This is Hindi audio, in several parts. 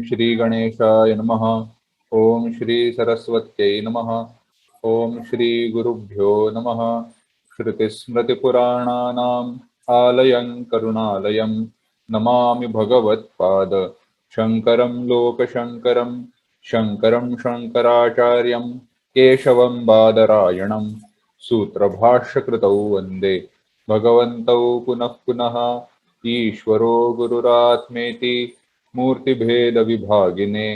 श्री गणेशाय नमः। ओम श्री सरस्वत्यै नमः। ओम श्री गुरुभ्यो नमः। श्रुतिस्मृतिपुराणानाम् आलयं करुणालयं नमामि भगवत्पाद शङ्करं लोकशङ्करं शङ्करं शङ्कराचार्यं केशवं बादरायणं सूत्रभाष्यकृतौ वन्दे भगवन्तौ पुनः पुनः। ईश्वरो गुरुरात्मेति मूर्तिभेदविभागिने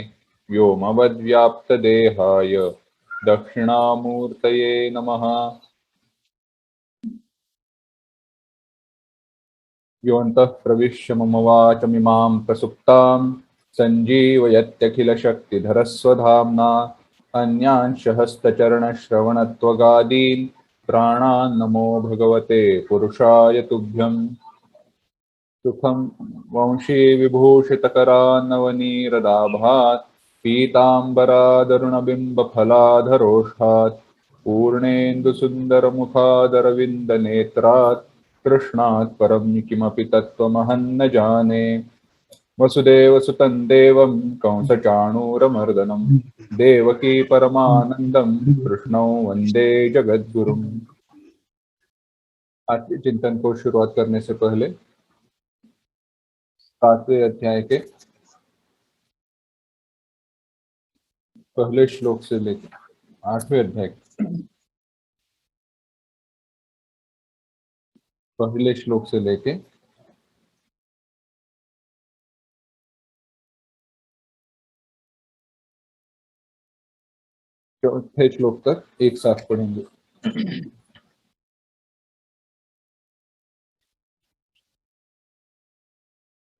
व्योमवद्व्याप्तदेहाय दक्षिणामूर्तये नमः। योऽन्तः प्रविश्य मम वाचमिमां प्रसुप्तां सञ्जीवयत्यखिलशक्तिधरस्वधाम्ना अन्यांश हस्तचरणश्रवणत्वगादीन् प्राणान् नमो भगवते पुरुषाय तुभ्यम्। सुखं वंशी विभूषितकरान्नवनीरदाभात् पीताम्बरादरुणबिम्बफलाधरोष्ठात् पूर्णेन्दुसुन्दरमुखादरविन्दनेत्रात् कृष्णात् परं किमपि तत्त्वमहं न जाने। वसुदेवसुतं देवं कंसचाणूरमर्दनं देवकी परमानन्दं कृष्णौ वन्दे जगद्गुरुम्। आज के चिंतन को शुरुआत करने से पहले 7वें अध्याय के पहले श्लोक से लेकर 8वें अध्याय पहले श्लोक से लेके चौथे श्लोक तक एक साथ पढ़ेंगे।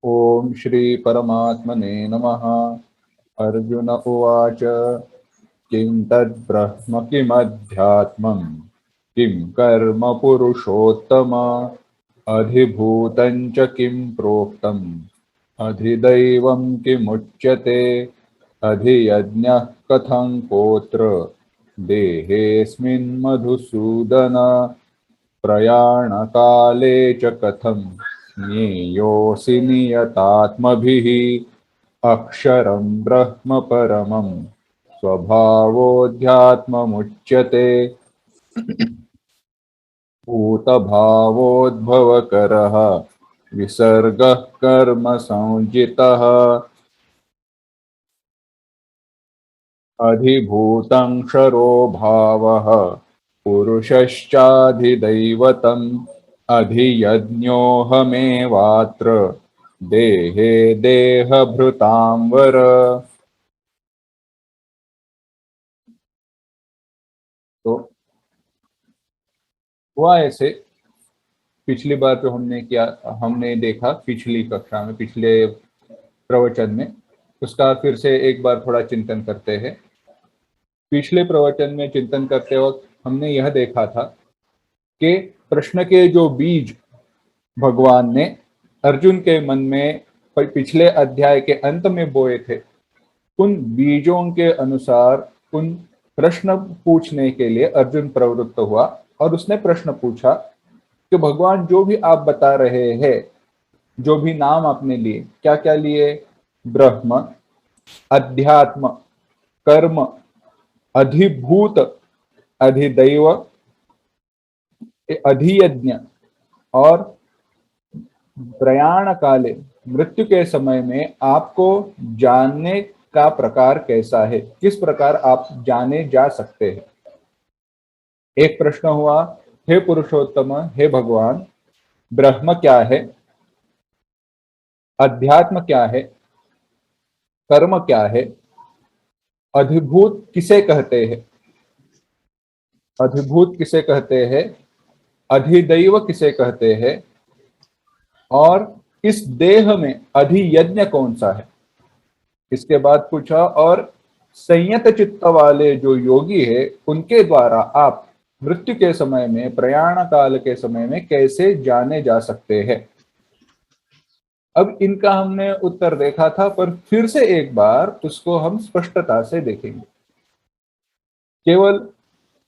ओम श्री परमात्मने नमः। अर्जुन उवाच किं तद्ब्रह्म किमध्यात्मं किं कर्म पुरुषोत्तम अधिभूतं च किं प्रोक्तम् अधिदैवं किमुच्यते अधियज्ञः कथं कोत्र देहेऽस्मिन् मधुसूदन प्रयाणकाले च कथं ज्ञेयोऽसि नियतात्मभिः अक्षरं ब्रह्म परमं स्वभावोऽध्यात्ममुच्यते भूतभावोद्भवकरः विसर्गः कर्म संज्ञितः अधिभूतं क्षरो भावः पुरुषश्चाधिदैवतम् अधियज्ञोऽहमेवात्र देहे देहभृतां वर। तो हुआ ऐसे, पिछली बार जो हमने देखा पिछली कक्षा में, पिछले प्रवचन में, उसका फिर से एक बार थोड़ा चिंतन करते हैं। पिछले प्रवचन में चिंतन करते वक्त हमने यह देखा था कि प्रश्न के जो बीज भगवान ने अर्जुन के मन में पिछले अध्याय के अंत में बोए थे, उन बीजों के अनुसार उन प्रश्न पूछने के लिए अर्जुन प्रवृत्त हुआ और उसने प्रश्न पूछा कि भगवान जो भी आप बता रहे हैं, जो भी नाम आपने लिए, क्या क्या लिए? ब्रह्म, अध्यात्म, कर्म, अधिभूत, अधिदैव, अधियज्ञ और प्रयाण काले, मृत्यु के समय में आपको जानने का प्रकार कैसा है, किस प्रकार आप जाने जा सकते हैं। एक प्रश्न हुआ, हे पुरुषोत्तम, हे भगवान, ब्रह्म क्या है, अध्यात्म क्या है, कर्म क्या है, अधिभूत किसे कहते हैं, अधिभूत किसे कहते हैं, अधिदैव किसे कहते हैं, और इस देह में अधियज्ञ कौन सा है। इसके बाद पूछा, और संयत चित्त वाले जो योगी है उनके द्वारा आप मृत्यु के समय में, प्रयाण काल के समय में कैसे जाने जा सकते हैं। अब इनका हमने उत्तर देखा था, पर फिर से एक बार उसको हम स्पष्टता से देखेंगे। केवल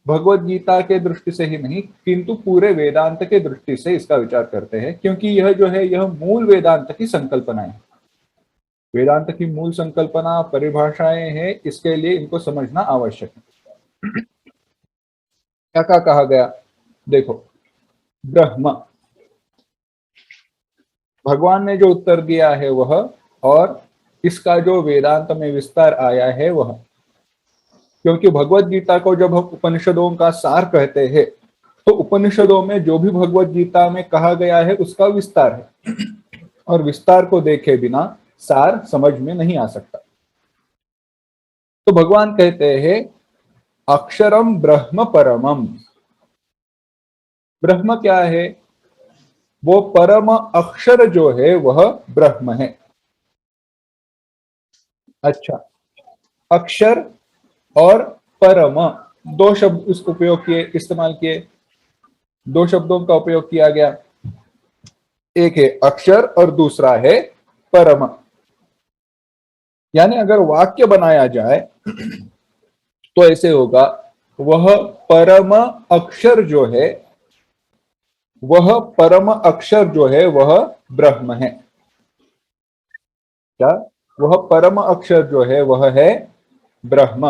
भगवत गीता के दृष्टि से ही नहीं, किंतु पूरे वेदांत के दृष्टि से इसका विचार करते हैं, क्योंकि यह जो है, यह मूल वेदांत की संकल्पना है। वेदांत की मूल संकल्पना परिभाषाएं हैं, इसके लिए इनको समझना आवश्यक है। क्या क्या कहा गया? देखो, ब्रह्म, भगवान ने जो उत्तर दिया है वह, और इसका जो वेदांत में विस्तार आया है वह। क्योंकि भगवत गीता को जब हम उपनिषदों का सार कहते हैं, तो उपनिषदों में जो भी भगवत गीता में कहा गया है उसका विस्तार है, और विस्तार को देखे बिना सार समझ में नहीं आ सकता। तो भगवान कहते हैं अक्षरम ब्रह्म परमम। ब्रह्म क्या है? वो परम अक्षर जो है वह ब्रह्म है। अच्छा, अक्षर और परम, दो शब्द उसको उपयोग किए, इस्तेमाल किए, दो शब्दों का उपयोग किया गया। एक है अक्षर और दूसरा है परम। यानी अगर वाक्य बनाया जाए तो ऐसे होगा, वह परम अक्षर जो है, वह परम अक्षर जो है वह ब्रह्म है। क्या? वह परम अक्षर जो है वह है ब्रह्म।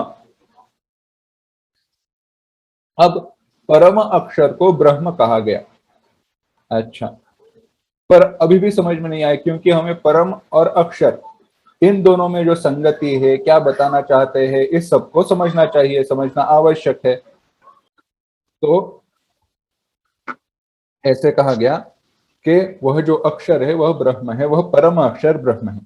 अब परम अक्षर को ब्रह्म कहा गया। अच्छा, पर अभी भी समझ में नहीं आया, क्योंकि हमें परम और अक्षर, इन दोनों में जो संगति है, क्या बताना चाहते हैं, इस सबको समझना चाहिए, समझना आवश्यक है। तो ऐसे कहा गया कि वह जो अक्षर है वह ब्रह्म है, वह परम अक्षर ब्रह्म है।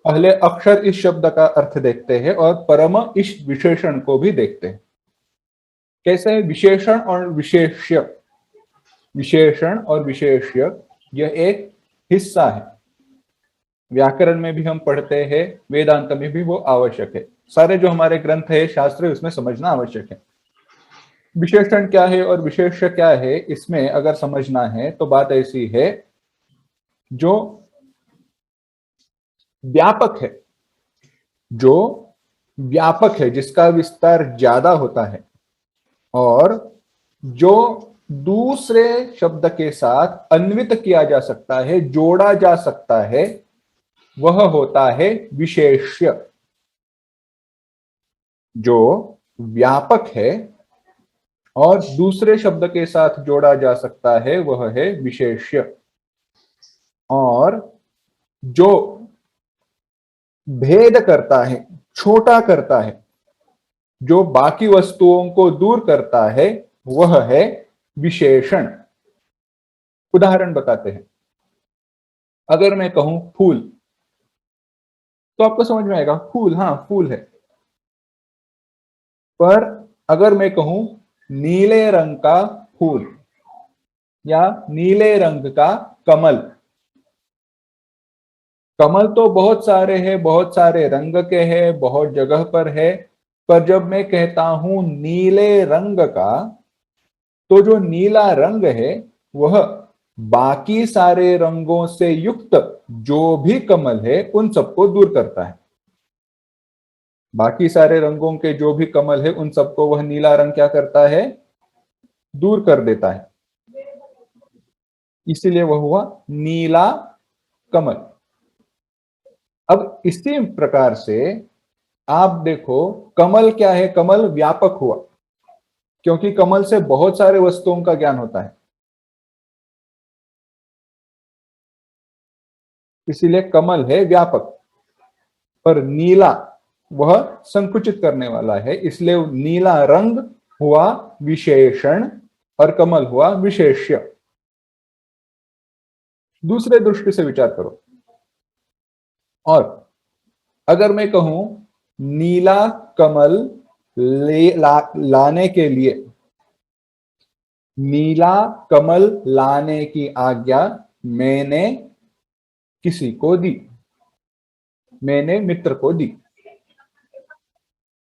पहले अक्षर इस शब्द का अर्थ देखते हैं और परम इस विशेषण को भी देखते हैं। कैसे? विशेषण और विशेष्य, विशेषण और विशेष्य, यह एक हिस्सा है। व्याकरण में भी हम पढ़ते हैं, वेदांत में भी वो आवश्यक है। सारे जो हमारे ग्रंथ है, शास्त्र है, उसमें समझना आवश्यक है। विशेषण क्या है और विशेष्य क्या है, इसमें अगर समझना है तो बात ऐसी है, जो व्यापक है, जो व्यापक है, जिसका विस्तार ज्यादा होता है, और जो दूसरे शब्द के साथ अन्वित किया जा सकता है, जोड़ा जा सकता है, वह होता है विशेष्य। जो व्यापक है और दूसरे शब्द के साथ जोड़ा जा सकता है वह है विशेष्य। और जो भेद करता है, छोटा करता है, जो बाकी वस्तुओं को दूर करता है, वह है विशेषण। उदाहरण बताते हैं। अगर मैं कहूं फूल, तो आपको समझ में आएगा फूल, हाँ फूल है। पर अगर मैं कहूं नीले रंग का फूल या नीले रंग का कमल, कमल तो बहुत सारे हैं, बहुत सारे रंग के हैं, बहुत जगह पर है। पर जब मैं कहता हूं नीले रंग का, तो जो नीला रंग है वह बाकी सारे रंगों से युक्त जो भी कमल है उन सबको दूर करता है। बाकी सारे रंगों के जो भी कमल है उन सबको वह नीला रंग क्या करता है? दूर कर देता है। इसीलिए वह हुआ नीला कमल। अब इसी प्रकार से आप देखो, कमल क्या है? कमल व्यापक हुआ, क्योंकि कमल से बहुत सारे वस्तुओं का ज्ञान होता है, इसीलिए कमल है व्यापक। पर नीला वह संकुचित करने वाला है, इसलिए नीला रंग हुआ विशेषण और कमल हुआ विशेष्य। दूसरे दृष्टि से विचार करो। और अगर मैं कहूं नीला कमल लाने के लिए, नीला कमल लाने की आज्ञा मैंने किसी को दी, मैंने मित्र को दी,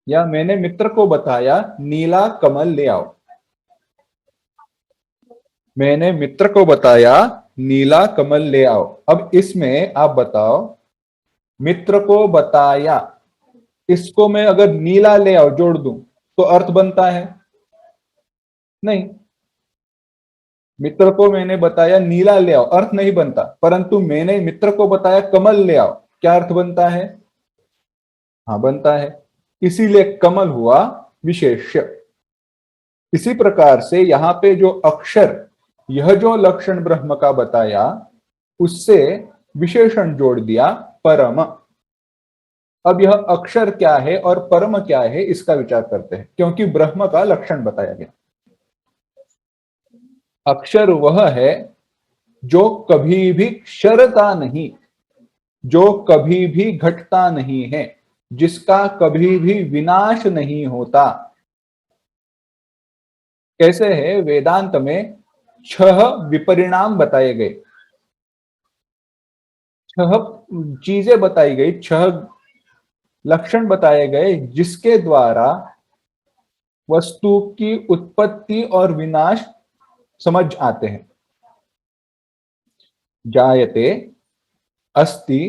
या मैंने मित्र को बताया नीला कमल ले आओ, मैंने मित्र को बताया नीला कमल ले आओ। अब इसमें आप बताओ, मित्र को बताया, इसको मैं अगर नीला ले आओ जोड़ दूं तो अर्थ बनता है? नहीं। मित्र को मैंने बताया नीला ले आओ, अर्थ नहीं बनता। परंतु मैंने मित्र को बताया कमल ले आओ, क्या अर्थ बनता है? हाँ बनता है, इसीलिए कमल हुआ विशेष्य। इसी प्रकार से यहां पे जो अक्षर, यह जो लक्षण ब्रह्म का बताया, उससे विशेषण जोड़ दिया परम। अब यह अक्षर क्या है और परम क्या है, इसका विचार करते हैं, क्योंकि ब्रह्म का लक्षण बताया गया। अक्षर वह है जो कभी भी क्षरता नहीं, जो कभी भी घटता नहीं है, जिसका कभी भी विनाश नहीं होता। कैसे है? वेदांत में 6 विपरिणाम बताए गए, 6 चीजें बताई गई, 6 लक्षण बताए गए, जिसके द्वारा वस्तु की उत्पत्ति और विनाश समझ आते हैं। जायते, अस्ति,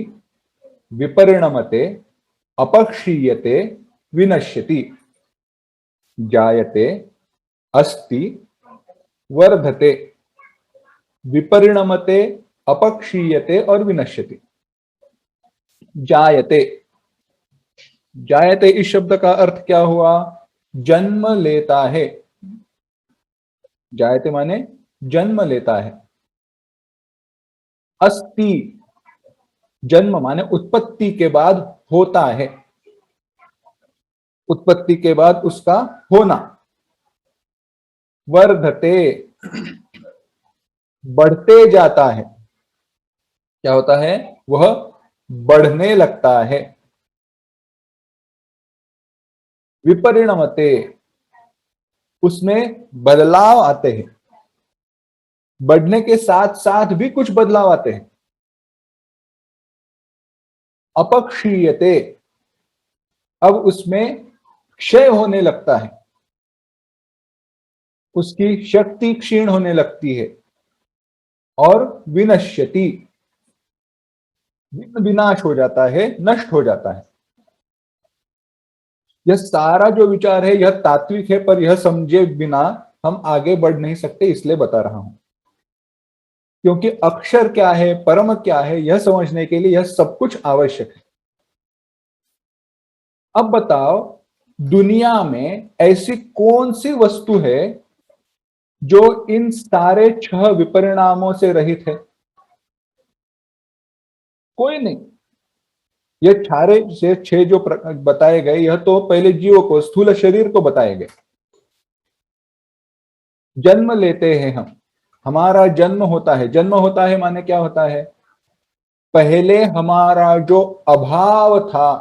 विपरिणमते, अपक्षीयते, विनश्यति। जायते, अस्ति, वर्धते, विपरिणमते, अपक्षीयते और विनश्यति। जायते, जायते इस शब्द का अर्थ क्या हुआ? जन्म लेता है। जायते माने जन्म लेता है। अस्ति, जन्म माने उत्पत्ति के बाद होता है, उत्पत्ति के बाद उसका होना। वर्धते, बढ़ते जाता है। क्या होता है? वह बढ़ने लगता है। विपरिणमते, उसमें बदलाव आते हैं, बढ़ने के साथ साथ भी कुछ बदलाव आते हैं। अपक्षीयते, अब उसमें क्षय होने लगता है, उसकी शक्ति क्षीण होने लगती है। और विनश्यति, विनाश हो जाता है, नष्ट हो जाता है। यह सारा जो विचार है यह तात्विक है, पर यह समझे बिना हम आगे बढ़ नहीं सकते, इसलिए बता रहा हूं। क्योंकि अक्षर क्या है, परम क्या है, यह समझने के लिए यह सब कुछ आवश्यक है। अब बताओ, दुनिया में ऐसी कौन सी वस्तु है जो इन सारे 6 विपरिणामों से रहित है? कोई नहीं। ये सारे से 6 जो बताए गए, यह तो पहले जीवों को, स्थूल शरीर को बताए गए। जन्म लेते हैं हम, हमारा जन्म होता है। जन्म होता है माने क्या होता है? पहले हमारा जो अभाव था,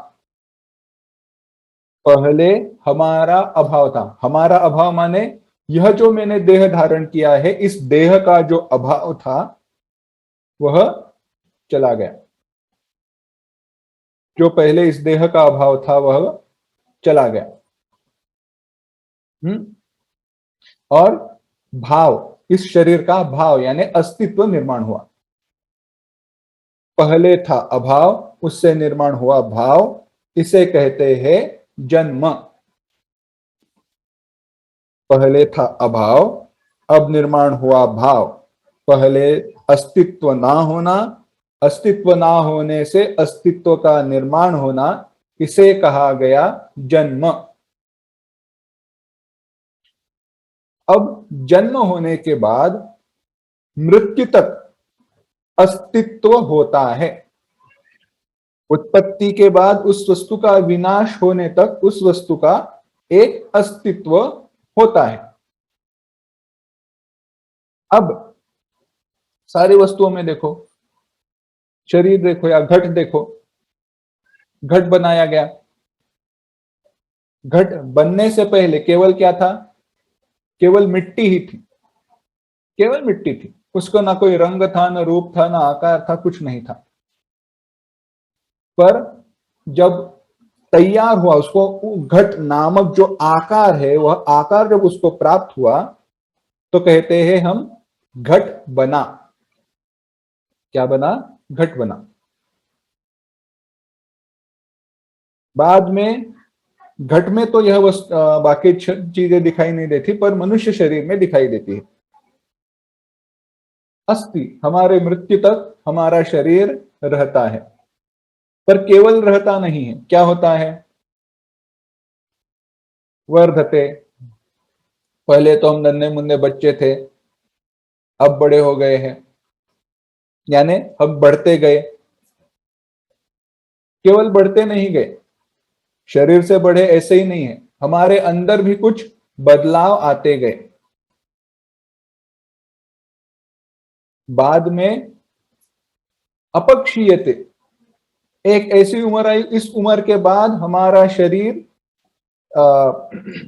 पहले हमारा अभाव था। हमारा अभाव माने यह जो मैंने देह धारण किया है, इस देह का जो अभाव था वह चला गया। जो पहले इस देह का अभाव था वह चला गया। और भाव, इस शरीर का भाव यानी अस्तित्व निर्माण हुआ। पहले था अभाव, उससे निर्माण हुआ भाव, इसे कहते हैं जन्म। पहले था अभाव, अब निर्माण हुआ भाव। पहले अस्तित्व ना होना, अस्तित्व ना होने से अस्तित्व का निर्माण होना, इसे कहा गया जन्म। अब जन्म होने के बाद मृत्यु तक अस्तित्व होता है। उत्पत्ति के बाद उस वस्तु का विनाश होने तक उस वस्तु का एक अस्तित्व होता है। अब सारी वस्तुओं में देखो, शरीर देखो या घट देखो, घट बनाया गया। घट बनने से पहले केवल क्या था? केवल मिट्टी ही थी, केवल मिट्टी थी। उसको ना कोई रंग था, ना रूप था, ना आकार था, कुछ नहीं था। पर जब तैयार हुआ, उसको घट नामक जो आकार है, वह आकार जब उसको प्राप्त हुआ, तो कहते हैं हम घट बना। क्या बना? घट बना। बाद में घट में तो यह बाकी चीजें दिखाई नहीं देती, पर मनुष्य शरीर में दिखाई देती है। अस्थि, हमारे मृत्यु तक हमारा शरीर रहता है। पर केवल रहता नहीं है, क्या होता है? वर्धते। पहले तो हम नन्हे मुन्ने बच्चे थे, अब बड़े हो गए हैं, यानी हम बढ़ते गए। केवल बढ़ते नहीं गए, शरीर से बढ़े ऐसे ही नहीं है, हमारे अंदर भी कुछ बदलाव आते गए। बाद में अपक्षीयते, एक ऐसी उम्र आई, इस उम्र के बाद हमारा शरीर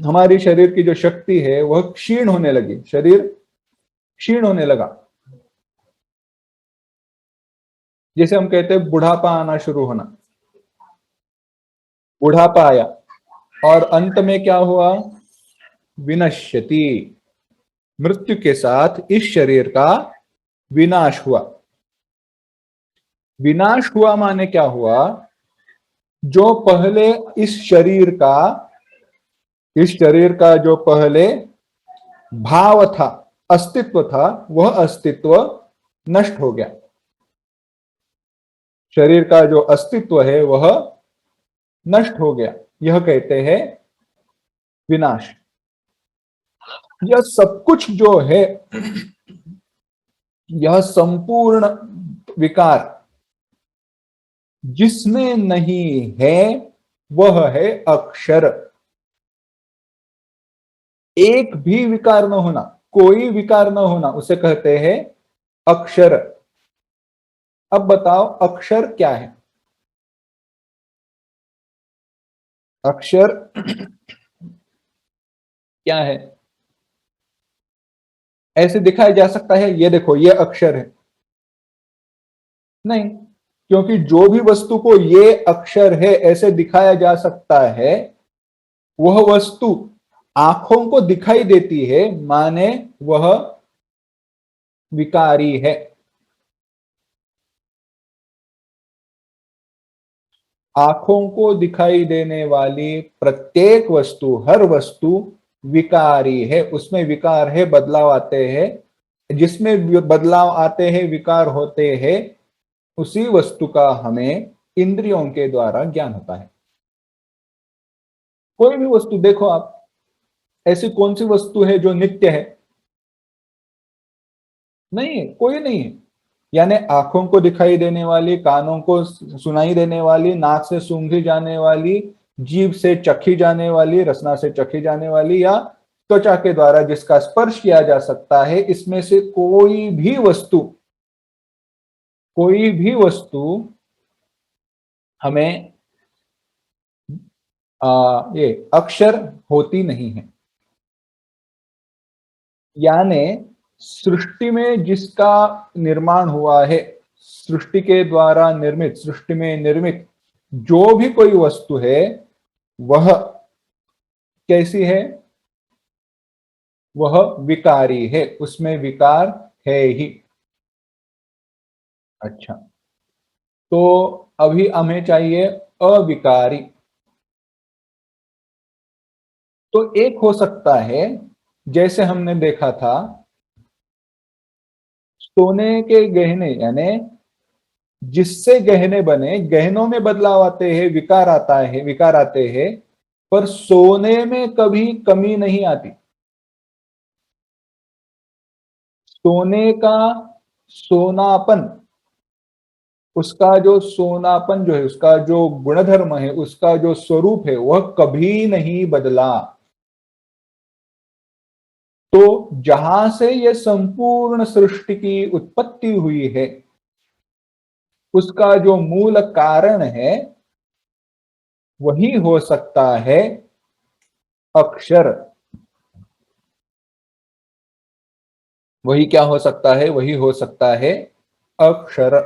हमारी शरीर की जो शक्ति है वह क्षीण होने लगी, शरीर क्षीण होने लगा। जैसे हम कहते हैं बुढ़ापा आना शुरू होना, बुढ़ापा आया और अंत में क्या हुआ? विनश्यति, मृत्यु के साथ इस शरीर का विनाश हुआ। विनाश हुआ माने क्या हुआ? जो पहले इस शरीर का जो पहले भाव था, अस्तित्व था, वह अस्तित्व नष्ट हो गया। शरीर का जो अस्तित्व है वह नष्ट हो गया, यह कहते हैं विनाश। यह सब कुछ जो है, यह संपूर्ण विकार जिसमें नहीं है वह है अक्षर। एक भी विकार न होना, कोई विकार न होना, उसे कहते हैं अक्षर। अब बताओ अक्षर क्या है? अक्षर क्या है? ऐसे दिखाया जा सकता है, ये देखो ये अक्षर है? नहीं, क्योंकि जो भी वस्तु को ये अक्षर है ऐसे दिखाया जा सकता है, वह वस्तु आंखों को दिखाई देती है, माने वह विकारी है। आंखों को दिखाई देने वाली प्रत्येक वस्तु, हर वस्तु विकारी है, उसमें विकार है, बदलाव आते हैं। जिसमें बदलाव आते हैं, विकार होते हैं, उसी वस्तु का हमें इंद्रियों के द्वारा ज्ञान होता है। कोई भी वस्तु देखो आप, ऐसी कौन सी वस्तु है जो नित्य है? नहीं है, कोई नहीं है। यानी आंखों को दिखाई देने वाली, कानों को सुनाई देने वाली, नाक से सूंघी जाने वाली, जीभ से चखी जाने वाली, रसना से चखी जाने वाली, या त्वचा के द्वारा जिसका स्पर्श किया जा सकता है, इसमें से कोई भी वस्तु हमें ये अक्षर होती नहीं है। यानी सृष्टि में जिसका निर्माण हुआ है, सृष्टि के द्वारा निर्मित, सृष्टि में निर्मित जो भी कोई वस्तु है वह कैसी है? वह विकारी है, उसमें विकार है ही। अच्छा, तो अभी हमें चाहिए अविकारी। तो एक हो सकता है, जैसे हमने देखा था, सोने के गहने, यानी जिससे गहने बने, गहनों में बदलाव आते हैं, विकार आता है, विकार आते हैं, पर सोने में कभी कमी नहीं आती। सोने का सोनापन, उसका जो सोनापन जो है, उसका जो गुणधर्म है, उसका जो स्वरूप है, वह कभी नहीं बदला। तो जहां से यह संपूर्ण सृष्टि की उत्पत्ति हुई है, उसका जो मूल कारण है वही हो सकता है अक्षर। वही क्या हो सकता है? वही हो सकता है अक्षर।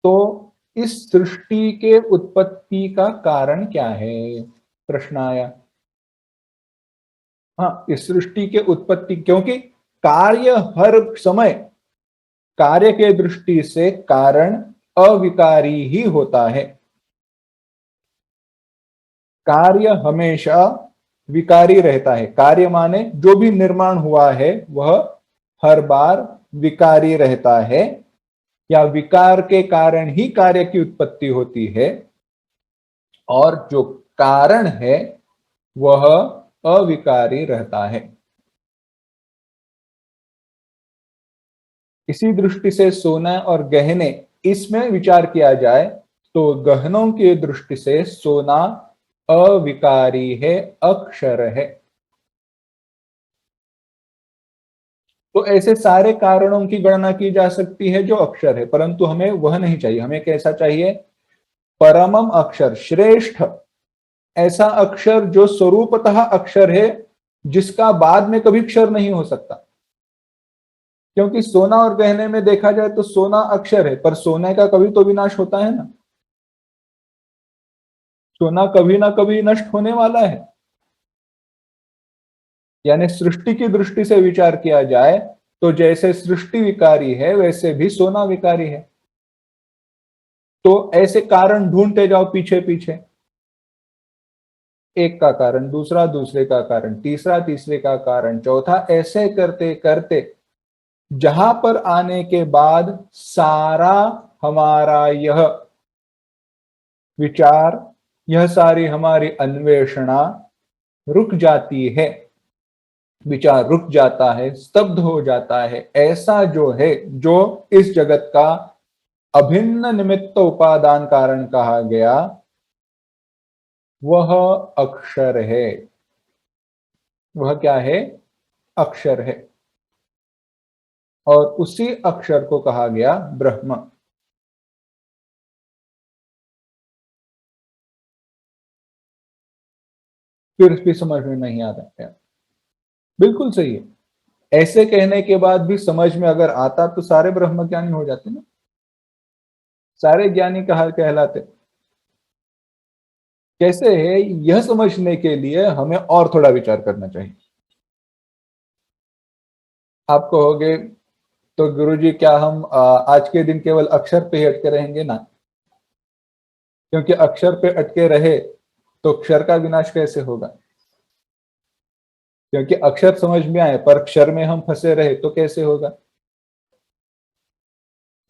तो इस सृष्टि के उत्पत्ति का कारण क्या है? प्रश्न आया। हाँ, इस सृष्टि के उत्पत्ति, क्योंकि कार्य हर समय, कार्य के दृष्टि से कारण अविकारी ही होता है। कार्य हमेशा विकारी रहता है। कार्य माने जो भी निर्माण हुआ है वह हर बार विकारी रहता है या विकार के कारण ही कार्य की उत्पत्ति होती है, और जो कारण है वह अविकारी रहता है। इसी दृष्टि से सोना और गहने, इसमें विचार किया जाए तो गहनों की दृष्टि से सोना अविकारी है, अक्षर है। तो ऐसे सारे कारणों की गणना की जा सकती है जो अक्षर है, परंतु हमें वह नहीं चाहिए। हमें कैसा चाहिए? परमम अक्षर, श्रेष्ठ ऐसा अक्षर जो स्वरूपतः अक्षर है, जिसका बाद में कभी क्षर नहीं हो सकता। क्योंकि सोना और गहने में देखा जाए तो सोना अक्षर है, पर सोने का कभी तो विनाश होता है ना। सोना कभी ना कभी नष्ट होने वाला है। यानी सृष्टि की दृष्टि से विचार किया जाए तो जैसे सृष्टि विकारी है, वैसे भी सोना विकारी है। तो ऐसे कारण ढूंढते जाओ पीछे पीछे, एक का कारण दूसरा, दूसरे का कारण तीसरा, तीसरे का कारण चौथा, ऐसे करते करते जहां पर आने के बाद सारा हमारा यह विचार, यह सारी हमारी अन्वेषणा रुक जाती है, विचार रुक जाता है, स्तब्ध हो जाता है। ऐसा जो है, जो इस जगत का अभिन्न निमित्त उपादान कारण कहा गया, वह अक्षर है। वह क्या है? अक्षर है। और उसी अक्षर को कहा गया ब्रह्म। फिर भी समझ में नहीं आ रहा है? बिल्कुल सही है। ऐसे कहने के बाद भी समझ में अगर आता तो सारे ब्रह्म ज्ञानी हो जाते ना, सारे ज्ञानी कहा कहलाते। कैसे है, यह समझने के लिए हमें और थोड़ा विचार करना चाहिए। आप कहोगे तो गुरुजी क्या हम आज के दिन केवल अक्षर पे ही अटके रहेंगे? ना, क्योंकि अक्षर पे अटके रहे तो अक्षर का विनाश कैसे होगा? क्योंकि अक्षर समझ में आए पर अक्षर में हम फंसे रहे तो कैसे होगा?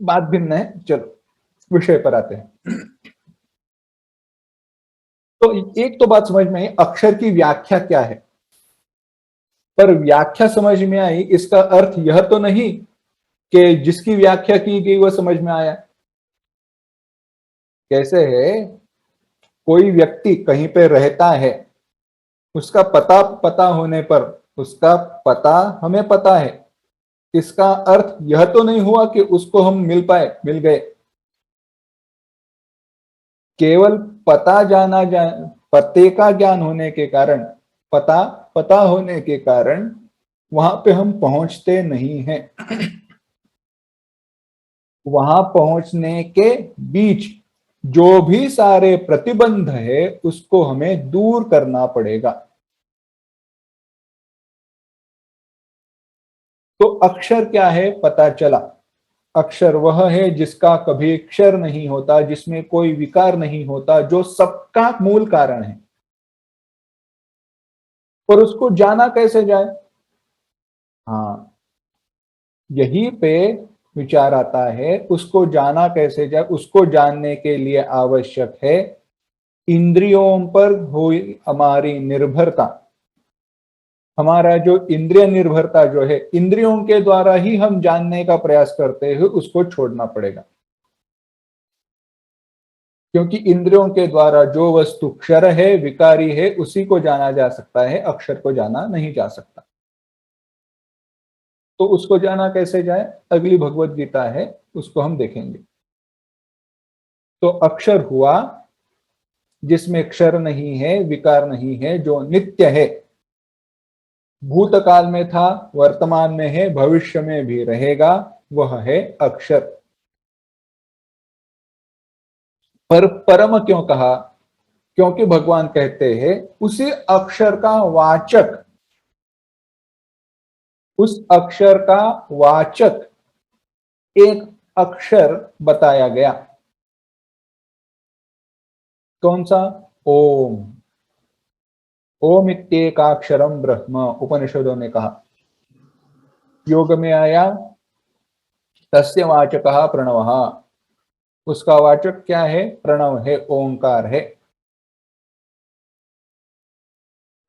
बात भिन्न है। चलो विषय पर आते हैं। तो एक तो बात समझ में आई, अक्षर की व्याख्या क्या है। पर व्याख्या समझ में आई, इसका अर्थ यह तो नहीं कि जिसकी व्याख्या की गई वह समझ में आया। कैसे है, कोई व्यक्ति कहीं पे रहता है, उसका पता पता होने पर उसका पता हमें पता है, इसका अर्थ यह तो नहीं हुआ कि उसको हम मिल पाए, मिल गए। केवल पता जाना पते का ज्ञान होने के कारण, पता पता होने के कारण वहां पे हम पहुंचते नहीं हैं। वहां पहुंचने के बीच जो भी सारे प्रतिबंध है उसको हमें दूर करना पड़ेगा। तो अक्षर क्या है पता चला। अक्षर वह है जिसका कभी क्षर नहीं होता, जिसमें कोई विकार नहीं होता, जो सबका मूल कारण है। और उसको जाना कैसे जाए? हाँ, यही पे विचार आता है, उसको जाना कैसे जाए। उसको जानने के लिए आवश्यक है इंद्रियों पर हुई हमारी निर्भरता। हमारा जो इंद्रिय निर्भरता जो है, इंद्रियों के द्वारा ही हम जानने का प्रयास करते हैं, उसको छोड़ना पड़ेगा। क्योंकि इंद्रियों के द्वारा जो वस्तु क्षर है, विकारी है, उसी को जाना जा सकता है, अक्षर को जाना नहीं जा सकता। तो उसको जाना कैसे जाए, अगली भगवत गीता है, उसको हम देखेंगे। तो अक्षर हुआ जिसमें क्षर नहीं है, विकार नहीं है, जो नित्य है, भूतकाल में था, वर्तमान में है, भविष्य में भी रहेगा, वह है अक्षर। पर परम क्यों कहा? क्योंकि भगवान कहते हैं उसी अक्षर का वाचक, उस अक्षर का वाचक एक अक्षर बताया गया। कौन सा? ओम। ओम इत्येकाक्षरम ब्रह्म, उपनिषदों ने कहा। योग में आया तस्य वाचकः प्रणवः, उसका वाचक क्या है? प्रणव है, ओंकार है।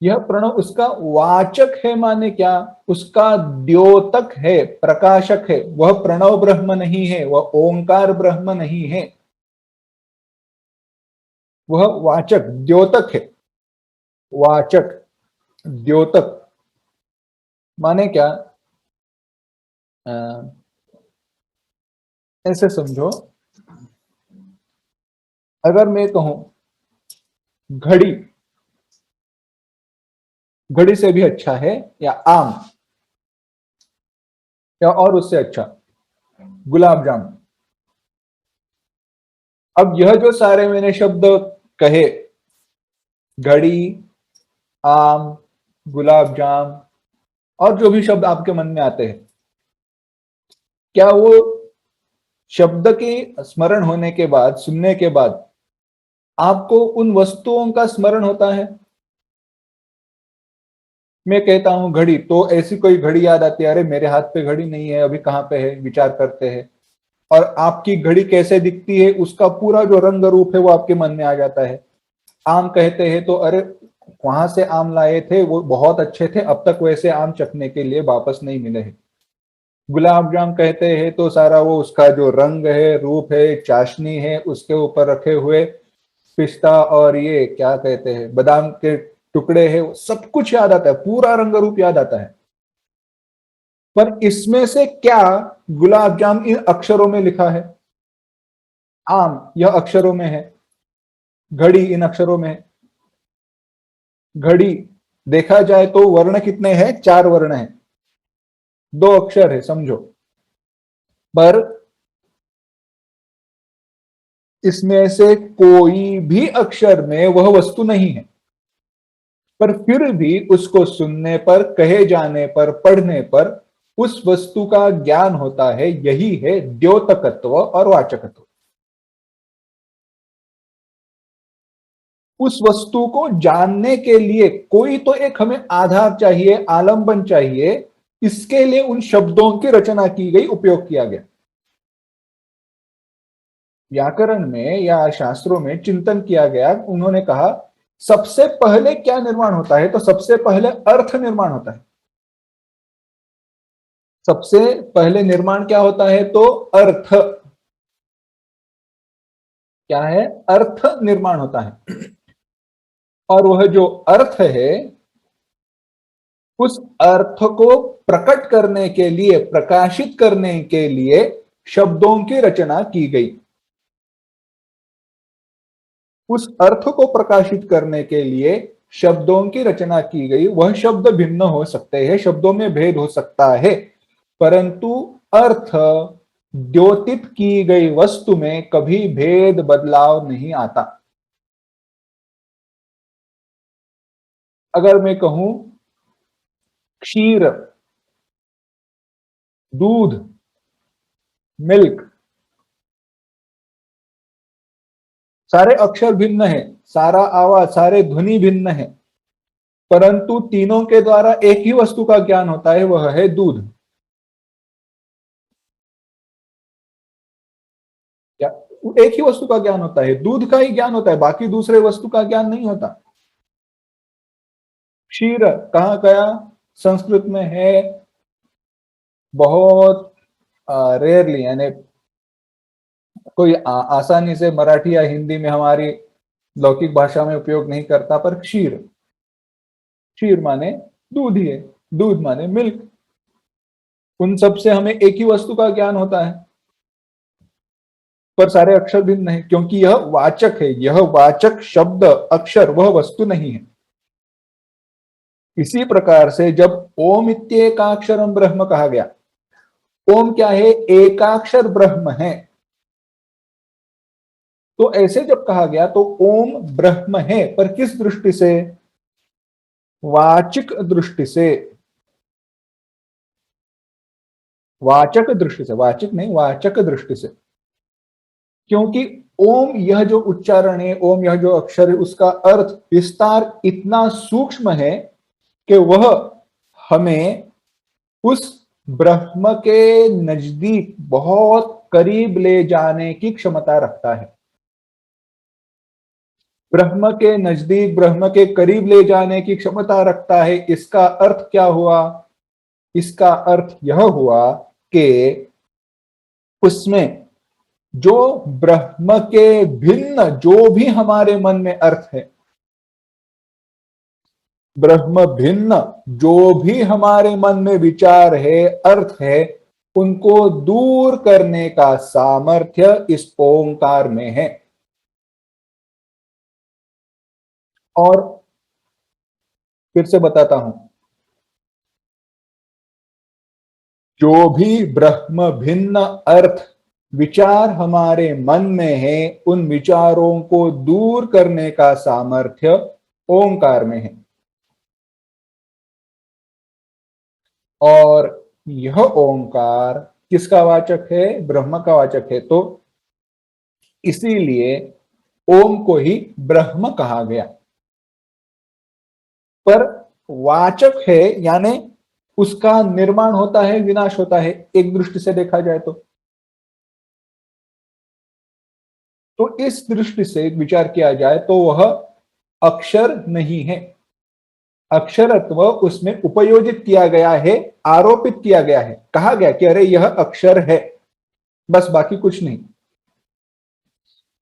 यह प्रणव उसका वाचक है माने क्या? उसका द्योतक है, प्रकाशक है। वह प्रणव ब्रह्म नहीं है, वह ओंकार ब्रह्म नहीं है, वह वाचक द्योतक है। वाचक द्योतक माने क्या? अ, ऐसे समझो, अगर मैं कहूं घड़ी, घड़ी से भी अच्छा है, या आम, या और उससे अच्छा गुलाब जामुन। अब यह जो सारे मैंने शब्द कहे, घड़ी, आम, गुलाब जाम, और जो भी शब्द आपके मन में आते हैं, क्या वो शब्द के स्मरण होने के बाद, सुनने के बाद आपको उन वस्तुओं का स्मरण होता है? मैं कहता हूं घड़ी, तो ऐसी कोई घड़ी याद आती है, अरे मेरे हाथ पे घड़ी नहीं है, अभी कहां पे है, विचार करते हैं। और आपकी घड़ी कैसे दिखती है, उसका पूरा जो रंग रूप है वो आपके मन में आ जाता है। आम कहते हैं तो अरे वहां से आम लाए थे, वो बहुत अच्छे थे, अब तक वैसे आम चखने के लिए वापस नहीं मिले हैं। गुलाब जाम कहते हैं तो सारा वो उसका जो रंग है, रूप है, चाशनी है, उसके ऊपर रखे हुए पिस्ता और ये क्या कहते हैं, बादाम के टुकड़े है, सब कुछ याद आता है, पूरा रंग रूप याद आता है। पर इसमें से क्या गुलाब जाम इन अक्षरों में लिखा है? आम यह अक्षरों में है, घड़ी इन अक्षरों में है। घड़ी देखा जाए तो वर्ण कितने हैं? 4 वर्ण हैं, 2 अक्षर है समझो। पर इसमें से कोई भी अक्षर में वह वस्तु नहीं है, पर फिर भी उसको सुनने पर, कहे जाने पर, पढ़ने पर उस वस्तु का ज्ञान होता है। यही है द्योतकत्व और वाचकत्व। उस वस्तु को जानने के लिए कोई तो एक हमें आधार चाहिए, आलंबन चाहिए। इसके लिए उन शब्दों की रचना की गई, उपयोग किया गया। व्याकरण में या शास्त्रों में चिंतन किया गया, उन्होंने कहा सबसे पहले क्या निर्माण होता है, तो सबसे पहले अर्थ निर्माण होता है। सबसे पहले निर्माण क्या होता है, तो अर्थ। क्या है? अर्थ निर्माण होता है। और वह जो अर्थ है, उस अर्थ को प्रकट करने के लिए, प्रकाशित करने के लिए शब्दों की रचना की गई। उस अर्थ को प्रकाशित करने के लिए शब्दों की रचना की गई। वह शब्द भिन्न हो सकते हैं, शब्दों में भेद हो सकता है, परंतु अर्थ द्योतित की गई वस्तु में कभी भेद, बदलाव नहीं आता। अगर मैं कहूं क्षीर, दूध, मिल्क, सारे अक्षर भिन्न है, सारा आवाज, सारे ध्वनि भिन्न है, परंतु तीनों के द्वारा एक ही वस्तु का ज्ञान होता है, वह है दूध। क्या? एक ही वस्तु का ज्ञान होता है, दूध का ही ज्ञान होता है, बाकी दूसरे वस्तु का ज्ञान नहीं होता। क्षीर कहाँ गया? संस्कृत में है, बहुत रेयरली, यानी कोई आसानी से मराठी या हिंदी में हमारी लौकिक भाषा में उपयोग नहीं करता। पर क्षीर, क्षीर माने दूध ही है, दूध माने मिल्क। उन सब से हमें एक ही वस्तु का ज्ञान होता है, पर सारे अक्षर भिन्न है, क्योंकि यह वाचक है। यह वाचक शब्द, अक्षर, वह वस्तु नहीं है। इसी प्रकार से जब ओम इत्येकाक्षरम ब्रह्म कहा गया, ओम क्या है? एकाक्षर ब्रह्म है। तो ऐसे जब कहा गया तो ओम ब्रह्म है, पर किस दृष्टि से? वाचिक दृष्टि से। वाचक दृष्टि से, वाचिक नहीं, वाचक दृष्टि से। क्योंकि ओम यह जो उच्चारण है, ओम यह जो अक्षर है, उसका अर्थ विस्तार इतना सूक्ष्म है कि वह हमें उस ब्रह्म के नजदीक बहुत करीब ले जाने की क्षमता रखता है। ब्रह्म के नजदीक, ब्रह्म के करीब ले जाने की क्षमता रखता है। इसका अर्थ क्या हुआ? इसका अर्थ यह हुआ कि उसमें जो ब्रह्म के भिन्न जो भी हमारे मन में अर्थ है, ब्रह्म भिन्न जो भी हमारे मन में विचार है, अर्थ है, उनको दूर करने का सामर्थ्य इस ओंकार में है। और फिर से बताता हूं, जो भी ब्रह्म भिन्न अर्थ विचार हमारे मन में है, उन विचारों को दूर करने का सामर्थ्य ओंकार में है। और यह ओंकार किसका वाचक है? ब्रह्म का वाचक है। तो इसीलिए ओम को ही ब्रह्म कहा गया। पर वाचक है, यानी उसका निर्माण होता है, विनाश होता है, एक दृष्टि से देखा जाए तो इस दृष्टि से विचार किया जाए तो वह अक्षर नहीं है। अक्षरत्व उसमें उपयोजित किया गया है, आरोपित किया गया है, कहा गया कि अरे यह अक्षर है, बस, बाकी कुछ नहीं।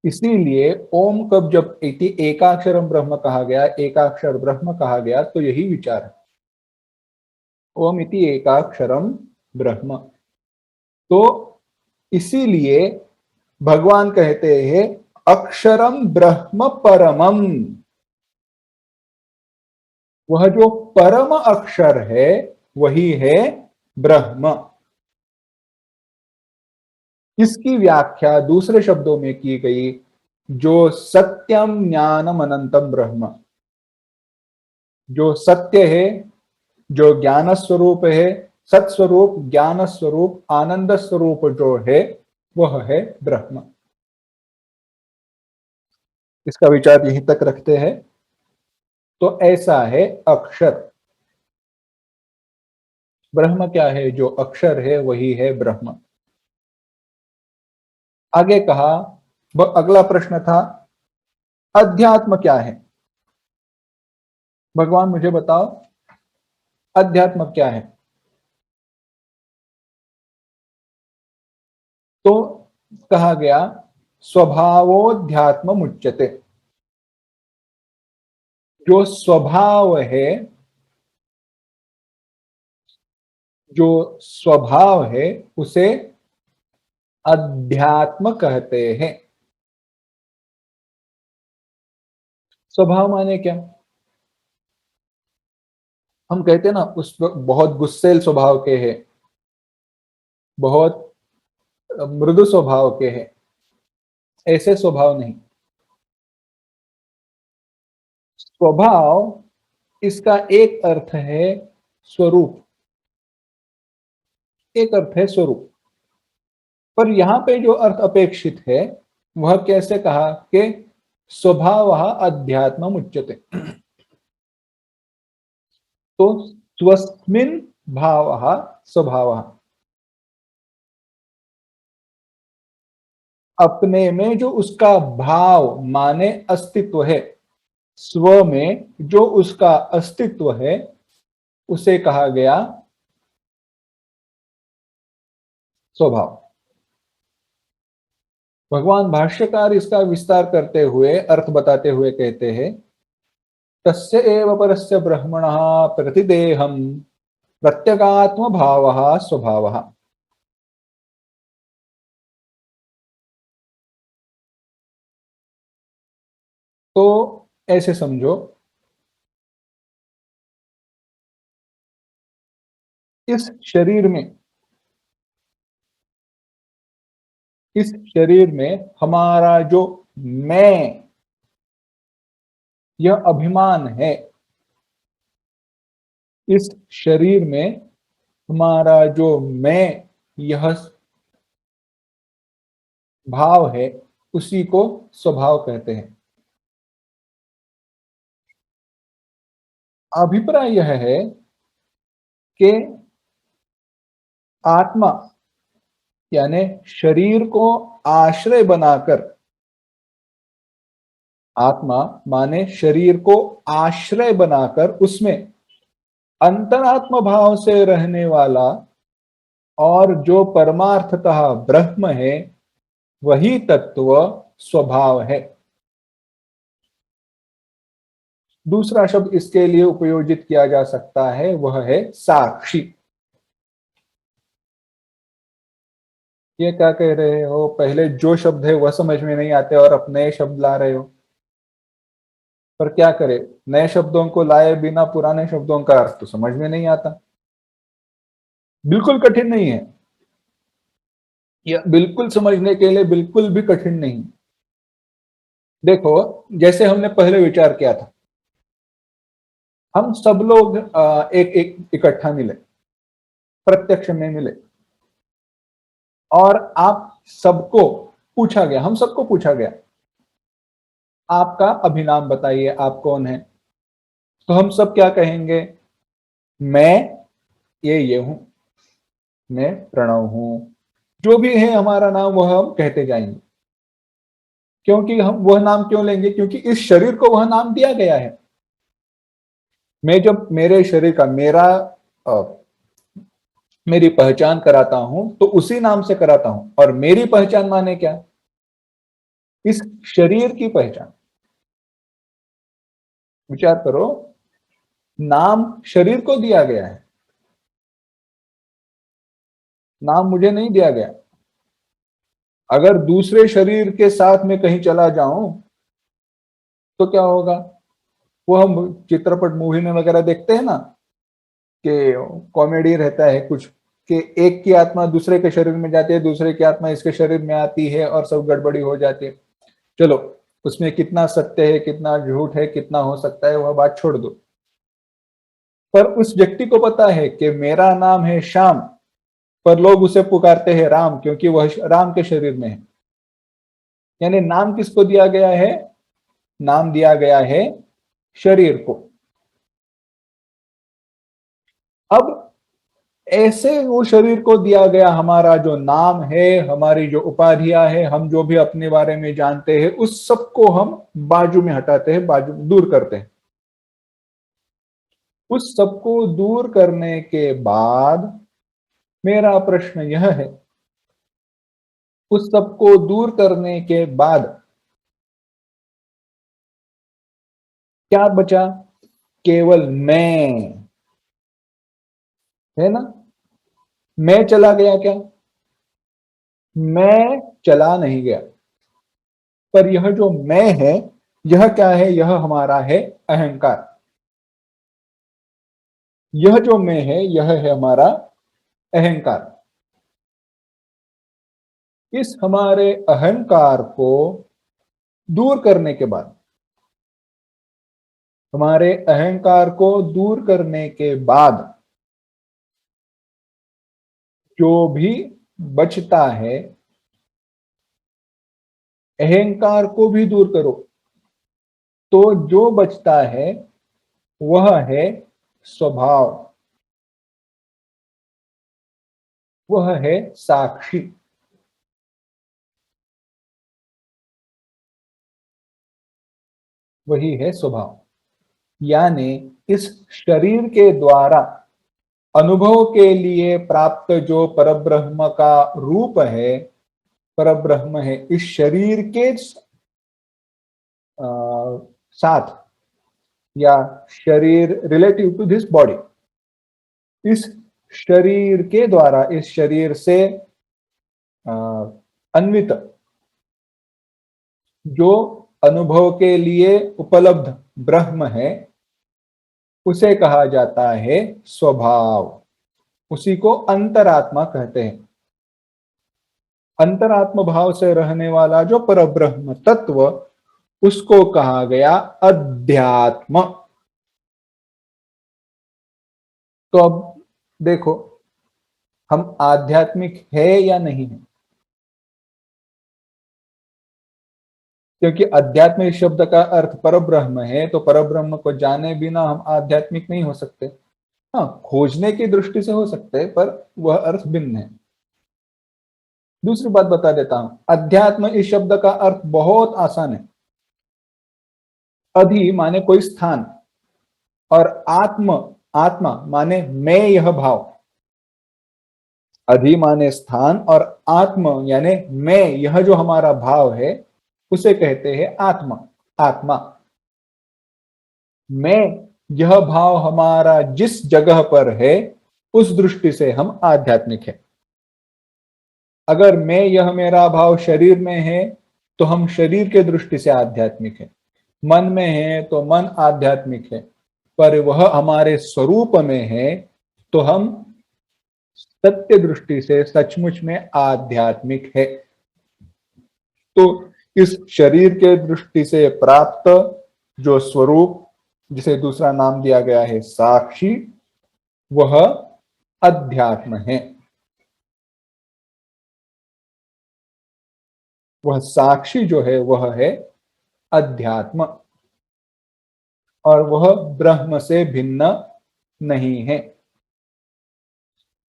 इसीलिए ओम कब जब एकाक्षरम ब्रह्म कहा गया, एकाक्षर ब्रह्म कहा गया, तो यही विचार है, ओम इति एकाक्षरम ब्रह्म। तो इसीलिए भगवान कहते हैं अक्षरम ब्रह्म परमम। वह जो परम अक्षर है वही है ब्रह्म। इसकी व्याख्या दूसरे शब्दों में की गई, जो सत्यम ज्ञानम अनंतम ब्रह्म, जो सत्य है, जो ज्ञान स्वरूप है, सत्स्वरूप, ज्ञान स्वरूप, आनंद स्वरूप जो है, वह है ब्रह्म। इसका विचार यहीं तक रखते हैं। तो ऐसा है अक्षर। ब्रह्म क्या है? जो अक्षर है वही है ब्रह्म। आगे कहा, अगला प्रश्न था अध्यात्म क्या है? भगवान मुझे बताओ, अध्यात्म क्या है? तो कहा गया स्वभावोध्यात्म मुच्यते। जो स्वभाव है, जो स्वभाव है, उसे अध्यात्म कहते हैं। स्वभाव माने क्या? हम कहते हैं ना, उस बहुत गुस्सेल स्वभाव के हैं, बहुत मृदु स्वभाव के हैं, ऐसे स्वभाव नहीं। स्वभाव, इसका एक अर्थ है स्वरूप, एक अर्थ है स्वरूप। पर यहां पे जो अर्थ अपेक्षित है वह कैसे कहा कि स्वभाव अध्यात्म उच्यते। तो स्वस्मिन् भाव स्वभाव, अपने में जो उसका भाव माने अस्तित्व है, स्व में जो उसका अस्तित्व है, उसे कहा गया स्वभाव। भगवान भाष्यकार इसका विस्तार करते हुए, अर्थ बताते हुए कहते हैं तस्य एव परस्य ब्रह्मणः प्रतिदेहम प्रत्यगात्म भावः स्वभावः। तो ऐसे समझो, इस शरीर में, इस शरीर में हमारा जो मैं, यह अभिमान है, इस शरीर में हमारा जो मैं, यह भाव है, उसी को स्वभाव कहते हैं। अभिप्राय यह है कि आत्मा यानी शरीर को आश्रय बनाकर, आत्मा माने शरीर को आश्रय बनाकर उसमें अंतरात्म भाव से रहने वाला और जो परमार्थतः ब्रह्म है वही तत्व स्वभाव है। दूसरा शब्द इसके लिए उपयोजित किया जा सकता है, वह है साक्षी। ये क्या कह रहे हो, पहले जो शब्द है वह समझ में नहीं आते और अब नए शब्द ला रहे हो। पर क्या करे, नए शब्दों को लाए बिना पुराने शब्दों का अर्थ तो समझ में नहीं आता। बिल्कुल कठिन नहीं है, या बिल्कुल समझने के लिए बिल्कुल भी कठिन नहीं। देखो, जैसे हमने पहले विचार किया था, हम सब लोग एक एक इकट्ठा मिले, प्रत्यक्ष में मिले, और आप सबको पूछा गया, हम सबको पूछा गया, आपका अभिनाम बताइए, आप कौन है। तो हम सब क्या कहेंगे, मैं ये हूं, मैं प्रणव हूं, जो भी है हमारा नाम वह हम कहते जाएंगे। क्योंकि हम वह नाम क्यों लेंगे, क्योंकि इस शरीर को वह नाम दिया गया है। मैं जब मेरे शरीर का मेरी पहचान कराता हूं तो उसी नाम से कराता हूं, और मेरी पहचान माने क्या, इस शरीर की पहचान। विचार करो, नाम शरीर को दिया गया है, नाम मुझे नहीं दिया गया। अगर दूसरे शरीर के साथ में कहीं चला जाऊं तो क्या होगा, वो हम चित्रपट मूवी में वगैरह देखते हैं ना, कि कॉमेडी रहता है कुछ, कि एक की आत्मा दूसरे के शरीर में जाती है, दूसरे की आत्मा इसके शरीर में आती है और सब गड़बड़ी हो जाती है। चलो, उसमें कितना सत्य है कितना झूठ है कितना हो सकता है वह बात छोड़ दो, पर उस व्यक्ति को पता है कि मेरा नाम है श्याम, पर लोग उसे पुकारते हैं राम, क्योंकि वह राम के शरीर में है। यानी नाम किसको दिया गया है, नाम दिया गया है शरीर को। अब ऐसे वो शरीर को दिया गया हमारा जो नाम है, हमारी जो उपाधियां है, हम जो भी अपने बारे में जानते हैं, उस सबको हम बाजू में हटाते हैं, बाजू दूर करते हैं। उस सबको दूर करने के बाद मेरा प्रश्न यह है, उस सबको दूर करने के बाद क्या बचा, केवल मैं, है ना। मैं चला गया क्या, मैं चला नहीं गया, पर यह जो मैं है, यह क्या है, यह हमारा है अहंकार। यह जो मैं है यह है हमारा अहंकार। इस हमारे अहंकार को दूर करने के बाद, हमारे अहंकार को दूर करने के बाद जो भी बचता है, अहंकार को भी दूर करो तो जो बचता है वह है स्वभाव, वह है साक्षी। वही है स्वभाव। यानी इस शरीर के द्वारा अनुभव के लिए प्राप्त जो परब्रह्म का रूप है, परब्रह्म है, इस शरीर के साथ, या शरीर रिलेटिव टू दिस बॉडी, इस शरीर के द्वारा, इस शरीर से अन्वित जो अनुभव के लिए उपलब्ध ब्रह्म है, उसे कहा जाता है स्वभाव। उसी को अंतरात्मा कहते हैं। अंतरात्म भाव से रहने वाला जो परब्रह्म तत्व, उसको कहा गया अध्यात्म। तो अब देखो, हम आध्यात्मिक है या नहीं है, क्योंकि अध्यात्म शब्द का अर्थ परब्रह्म है, तो परब्रह्म को जाने बिना हम आध्यात्मिक नहीं हो सकते। हाँ, खोजने की दृष्टि से हो सकते हैं, पर वह अर्थ भिन्न है। दूसरी बात बता देता हूं, अध्यात्म इस शब्द का अर्थ बहुत आसान है। अधि माने कोई स्थान, और आत्म, आत्मा माने मैं, यह भाव। अधि माने स्थान, और आत्म यानी मैं, यह जो हमारा भाव है उसे कहते हैं आत्मा। आत्मा, मैं, यह भाव हमारा जिस जगह पर है उस दृष्टि से हम आध्यात्मिक है। अगर मैं, यह मेरा भाव शरीर में है तो हम शरीर के दृष्टि से आध्यात्मिक है। मन में है तो मन आध्यात्मिक है, पर वह हमारे स्वरूप में है तो हम सत्य दृष्टि से सचमुच में आध्यात्मिक है। तो इस शरीर के दृष्टि से प्राप्त जो स्वरूप, जिसे दूसरा नाम दिया गया है साक्षी, वह अध्यात्म है। वह साक्षी जो है वह है अध्यात्म, और वह ब्रह्म से भिन्न नहीं है।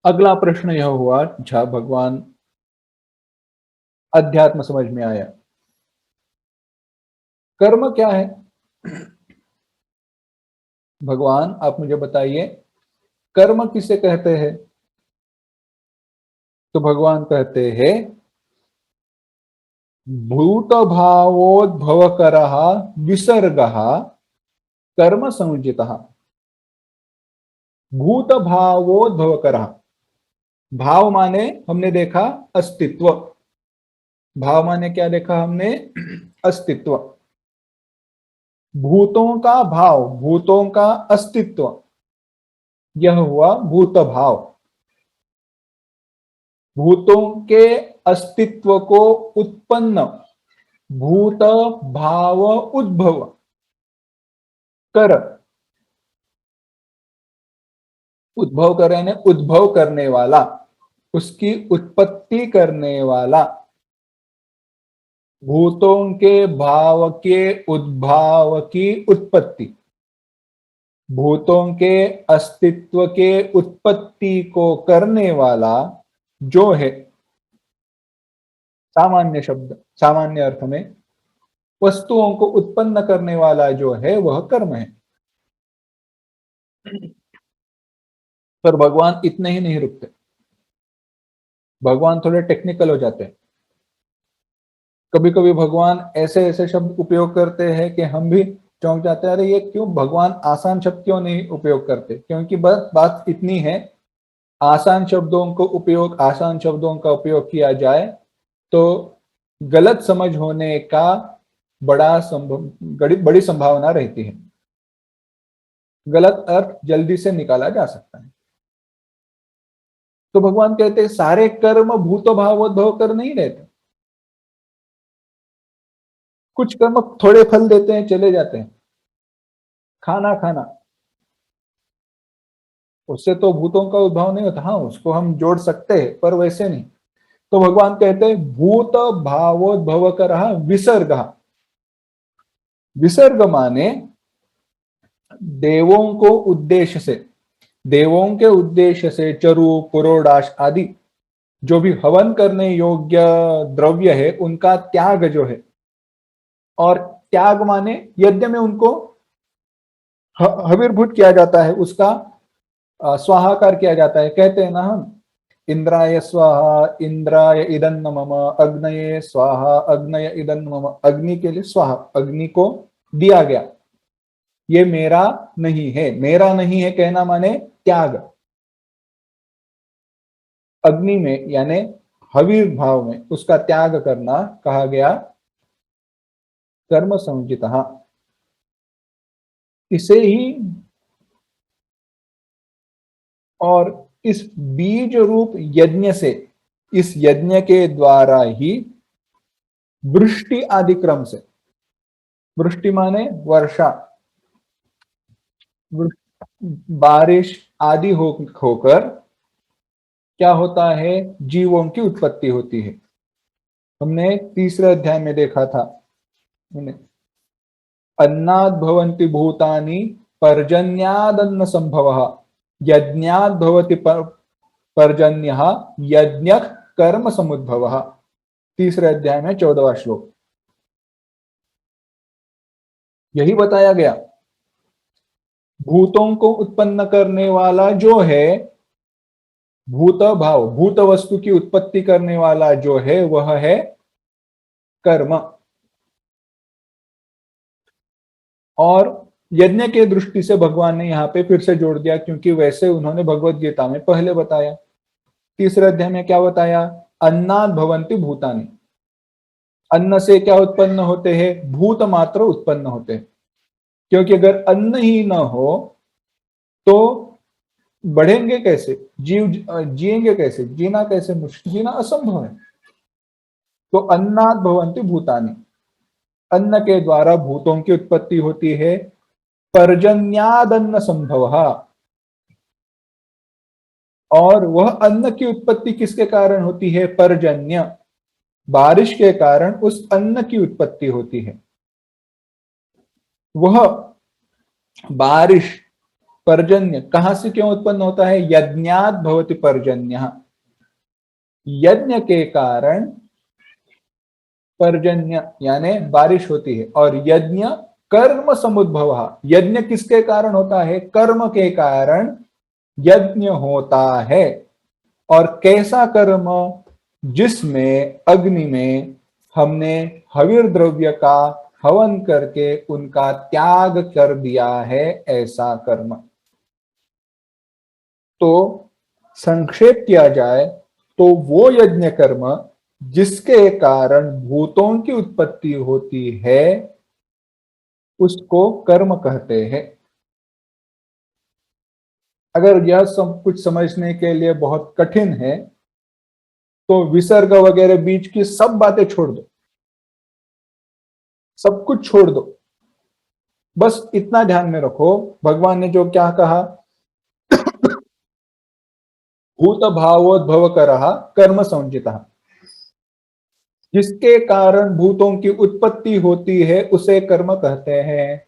अगला प्रश्न यह हुआ, अच्छा भगवान, अध्यात्म समझ में आया, कर्म क्या है? भगवान आप मुझे बताइए, कर्म किसे कहते हैं? तो भगवान कहते हैं, भूत भावोद्भव करः विसर्गः कर्म संज्ञितः। भूत भावोद्भव करः, भाव माने हमने देखा अस्तित्व। भाव माने क्या देखा हमने? अस्तित्व। भूतों का भाव, भूतों का अस्तित्व, यह हुआ भूत भाव। भूतों के अस्तित्व को उत्पन्न भूत भाव उद्भव कर, उद्भव कर यानी उद्भव करने वाला, उसकी उत्पत्ति करने वाला। भूतों के भाव के उद्भाव की उत्पत्ति, भूतों के अस्तित्व के उत्पत्ति को करने वाला जो है, सामान्य शब्द, सामान्य अर्थ में वस्तुओं को उत्पन्न करने वाला जो है वह कर्म है। पर भगवान इतने ही नहीं रुकते, भगवान थोड़े टेक्निकल हो जाते हैं। कभी कभी भगवान ऐसे ऐसे शब्द उपयोग करते हैं कि हम भी चौंक जाते हैं, अरे ये क्यों भगवान आसान शब्द क्यों नहीं उपयोग करते? क्योंकि बस बात इतनी है, आसान शब्दों को उपयोग, आसान शब्दों का उपयोग किया जाए तो गलत समझ होने का बड़ी संभावना रहती है। गलत अर्थ जल्दी से निकाला जा सकता है। तो भगवान कहते हैं सारे कर्म भूतो भावोद्भव कर नहीं रहते। कुछ कर्म थोड़े फल देते हैं, चले जाते हैं। खाना खाना, उससे तो भूतों का उद्भव नहीं होता। हाँ, उसको हम जोड़ सकते हैं, पर वैसे नहीं। तो भगवान कहते हैं भूत भावोद्भव कर विसर्ग। विसर्ग माने देवों को उद्देश्य से, देवों के उद्देश्य से चरु पुरोडाश आदि जो भी हवन करने योग्य द्रव्य है उनका त्याग जो है। और त्याग माने यज्ञ में उनको हविर्भूत किया जाता है, उसका स्वाहाकार किया जाता है। कहते हैं ना हम, इंद्राय स्वाहा इंद्राय इदन्न मम, अग्नये स्वाहा अग्नय इदन्न मम, अग्नि के लिए स्वाहा, अग्नि को दिया गया, ये मेरा नहीं है। मेरा नहीं है कहना माने त्याग। अग्नि में यानी हवीर भाव में उसका त्याग करना कहा गया कर्म संज्ञितः। इसे ही, और इस बीज रूप यज्ञ से, इस यज्ञ के द्वारा ही वृष्टि आदि क्रम से, वृष्टि माने वर्षा, बारिश आदि होकर क्या होता है? जीवों की उत्पत्ति होती है। हमने तीसरे अध्याय में देखा था, अन्नाद भवन्ति भूतानि पर्जन्यादन्न संभवः यज्ञात् भवति पर्जन्यः यज्ञ कर्म समुद्भवः। तीसरे अध्याय में 14वां श्लोक। यही बताया गया, भूतों को उत्पन्न करने वाला जो है, भूत भाव, भूत वस्तु की उत्पत्ति करने वाला जो है वह है कर्म। और यज्ञ के दृष्टि से भगवान ने यहां पे फिर से जोड़ दिया, क्योंकि वैसे उन्होंने भगवत गीता में पहले बताया। तीसरे अध्याय में क्या बताया? अन्नात् भवन्ति भूतानि। अन्न से क्या उत्पन्न होते हैं? भूत मात्र उत्पन्न होते हैं, क्योंकि अगर अन्न ही न हो तो बढ़ेंगे कैसे? जिएंगे कैसे? जीना कैसे? मुश्किल, जीना असंभव है। तो अन्नात् भवन्ति भूतानि, अन्न के द्वारा भूतों की उत्पत्ति होती है। पर्जन्यादन्न संभवः, और वह अन्न की उत्पत्ति किसके कारण होती है? पर्जन्य, बारिश के कारण उस अन्न की उत्पत्ति होती है। वह बारिश, पर्जन्य कहां से क्यों उत्पन्न होता है? यज्ञात् भवति पर्जन्यः, यज्ञ के कारण पर्जन्य यानी बारिश होती है। और यज्ञ कर्म समुद्भवः, यज्ञ किसके कारण होता है? कर्म के कारण यज्ञ होता है। और कैसा कर्म? जिसमें अग्नि में हमने हविर द्रव्य का हवन करके उनका त्याग कर दिया है, ऐसा कर्म। तो संक्षेप किया जाए तो वो यज्ञ कर्म जिसके कारण भूतों की उत्पत्ति होती है उसको कर्म कहते हैं। अगर यह सब कुछ समझने के लिए बहुत कठिन है तो विसर्ग वगैरह बीच की सब बातें छोड़ दो, सब कुछ छोड़ दो। बस इतना ध्यान में रखो, भगवान ने जो क्या कहा, भूत भावोद्भव करः कर्म संचितः, जिसके कारण भूतों की उत्पत्ति होती है उसे कर्म कहते हैं।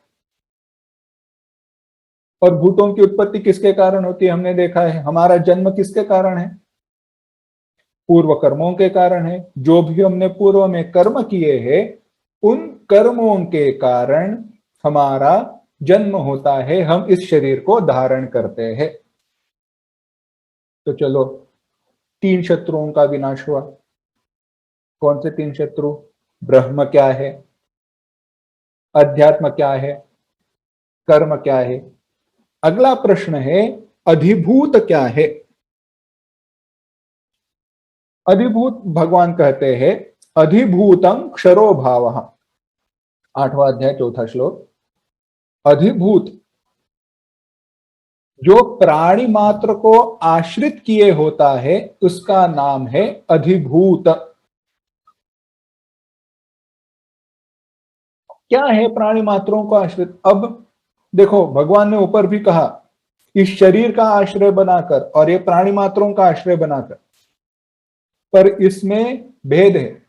और भूतों की उत्पत्ति किसके कारण होती है? हमने देखा है, हमारा जन्म किसके कारण है? पूर्व कर्मों के कारण है। जो भी हमने पूर्व में कर्म किए हैं उन कर्मों के कारण हमारा जन्म होता है, हम इस शरीर को धारण करते हैं। तो चलो, 3 शत्रुओं का विनाश हुआ। कौन से 3 शत्रु? ब्रह्म क्या है, अध्यात्म क्या है, कर्म क्या है। अगला प्रश्न है अधिभूत क्या है? अधिभूत भगवान कहते हैं अधिभूतं क्षरो भावः। 8वां अध्याय 4था श्लोक। अधिभूत जो प्राणी मात्र को आश्रित किए होता है उसका नाम है अधिभूत। क्या है प्राणी मात्रों को आश्रित? अब देखो, भगवान ने ऊपर भी कहा इस शरीर का आश्रय बनाकर और ये प्राणी मात्रों का आश्रय बनाकर, पर इसमें भेद है।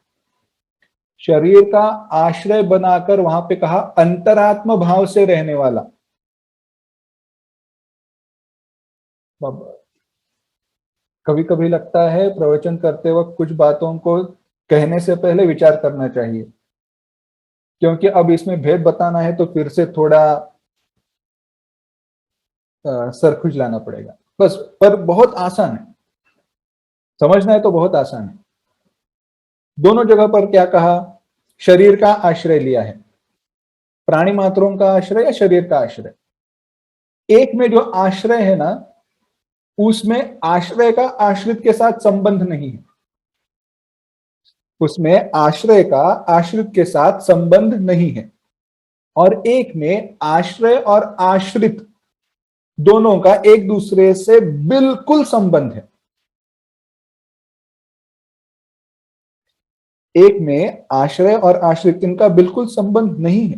शरीर का आश्रय बनाकर वहां पे कहा अंतरात्म भाव से रहने वाला। कभी कभी लगता है प्रवचन करते वक्त कुछ बातों को कहने से पहले विचार करना चाहिए, क्योंकि अब इसमें भेद बताना है तो फिर से थोड़ा सर खुजलाना पड़ेगा। बस, पर बहुत आसान है, समझना है तो बहुत आसान है। दोनों जगह पर क्या कहा? शरीर का आश्रय लिया है। प्राणी मात्रों का आश्रय या शरीर का आश्रय? एक में जो आश्रय है ना, उसमें आश्रय का आश्रित के साथ संबंध नहीं है। उसमें आश्रय का आश्रित के साथ संबंध नहीं है। और एक में आश्रय और आश्रित दोनों का एक दूसरे से बिल्कुल संबंध है। एक में आश्रय और आश्रित इनका बिल्कुल संबंध नहीं है।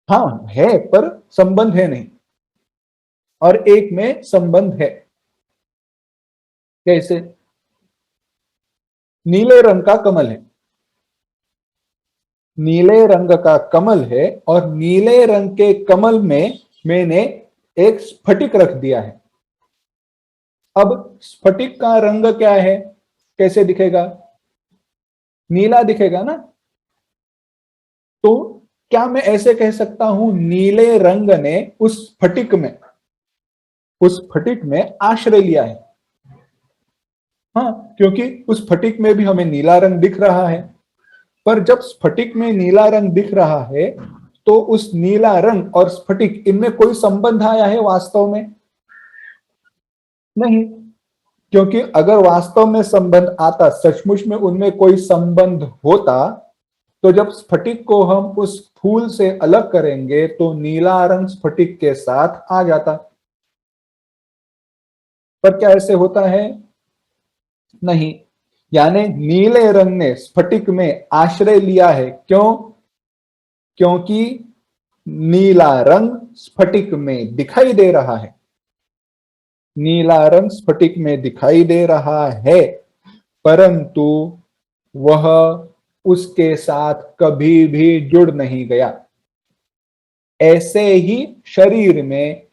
हाँ है, पर संबंध है नहीं। और एक में संबंध है। कैसे? नीले रंग का कमल है, नीले रंग का कमल है, और नीले रंग के कमल में मैंने एक स्फटिक रख दिया है। अब स्फटिक का रंग क्या है, कैसे दिखेगा, नीला दिखेगा ना। तो क्या मैं ऐसे कह सकता हूं नीले रंग ने उस स्फटिक में आश्रय लिया है। हाँ, क्योंकि उस स्फटिक में भी हमें नीला रंग दिख रहा है। पर जब स्फटिक में नीला रंग दिख रहा है तो उस नीला रंग और स्फटिक इनमें कोई संबंध आया है वास्तव में? नहीं। क्योंकि अगर वास्तव में संबंध आता, सचमुच में उनमें कोई संबंध होता, तो जब स्फटिक को हम उस फूल से अलग करेंगे तो नीला रंग स्फटिक के साथ आ जाता। पर क्या ऐसे होता है? नहीं। यानी नीले रंग ने स्फटिक में आश्रय लिया है। क्यों? क्योंकि नीला रंग स्फटिक में दिखाई दे रहा है। नीला रंग स्फटिक में दिखाई दे रहा है, परंतु वह उसके साथ कभी भी जुड़ नहीं गया। ऐसे ही शरीर में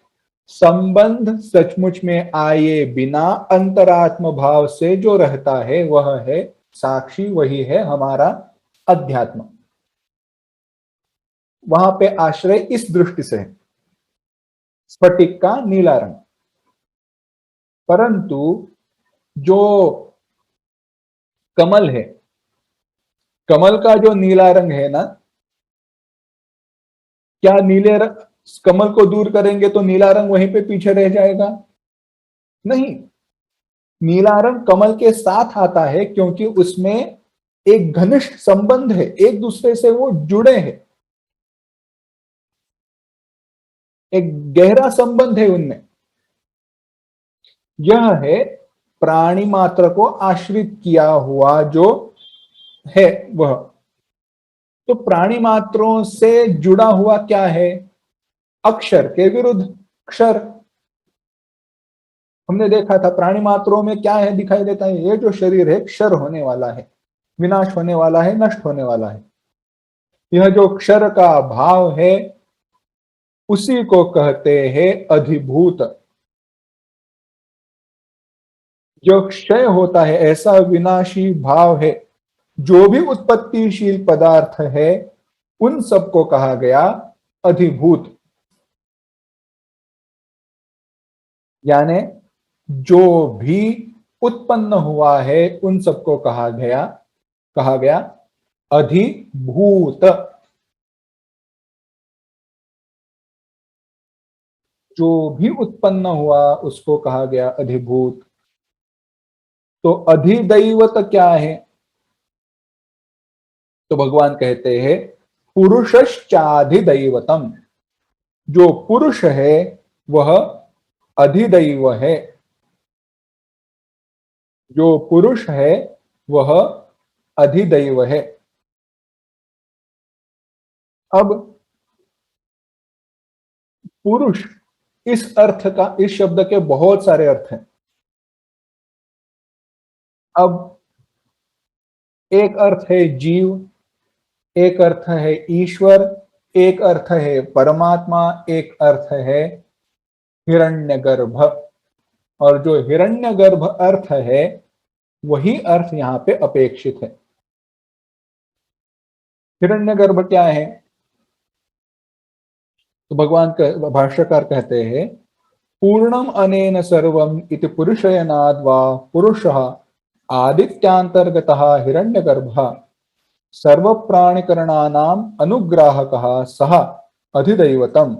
संबंध सचमुच में आए बिना अंतरात्म भाव से जो रहता है वह है साक्षी, वही है हमारा अध्यात्म। वहां पे आश्रय इस दृष्टि से है, स्फटिक का नीला रंग। परंतु जो कमल है, कमल का जो नीला रंग है ना, क्या कमल को दूर करेंगे तो नीला रंग वहीं पे पीछे रह जाएगा? नहीं। नीला रंग कमल के साथ आता है क्योंकि उसमें एक घनिष्ठ संबंध है, एक दूसरे से वो जुड़े हैं, एक गहरा संबंध है उनमें। यह है प्राणी मात्र को आश्रित किया हुआ जो है वह। तो प्राणी मात्रों से जुड़ा हुआ क्या है? अक्षर के विरुद्ध क्षर। हमने देखा था प्राणी मात्रों में क्या है, दिखाई देता है, ये जो शरीर है क्षर होने वाला है, विनाश होने वाला है, नष्ट होने वाला है। यह जो क्षर का भाव है उसी को कहते हैं अधिभूत। जो क्षय होता है, ऐसा विनाशी भाव है, जो भी उत्पत्तिशील पदार्थ है उन सबको कहा गया अधिभूत। यानी जो भी उत्पन्न हुआ है उन सबको कहा गया अधिभूत। जो भी उत्पन्न हुआ उसको कहा गया अधिभूत। तो अधिदैवत क्या है? तो भगवान कहते हैं पुरुषश्चाधिदैवतम। जो पुरुष है वह अधिदैव है। जो पुरुष है वह अधिदैव है। अब पुरुष इस शब्द के बहुत सारे अर्थ हैं। अब एक अर्थ है जीव, एक अर्थ है ईश्वर, एक अर्थ है परमात्मा, एक अर्थ है हिरण्यगर्भ। और जो हिरण्यगर्भ अर्थ है वही अर्थ यहां पे अपेक्षित है। हिरण्यगर्भ क्या है? तो भगवान भाष्यकार कहते हैं पूर्णम अनेन सर्वम इति पुरुषयनाद वा पुरुषः आदित्यांतर्गतः हिरण्यगर्भः सर्व प्राणिकरणानाम अनुग्राहकः सः अधिदैवतम।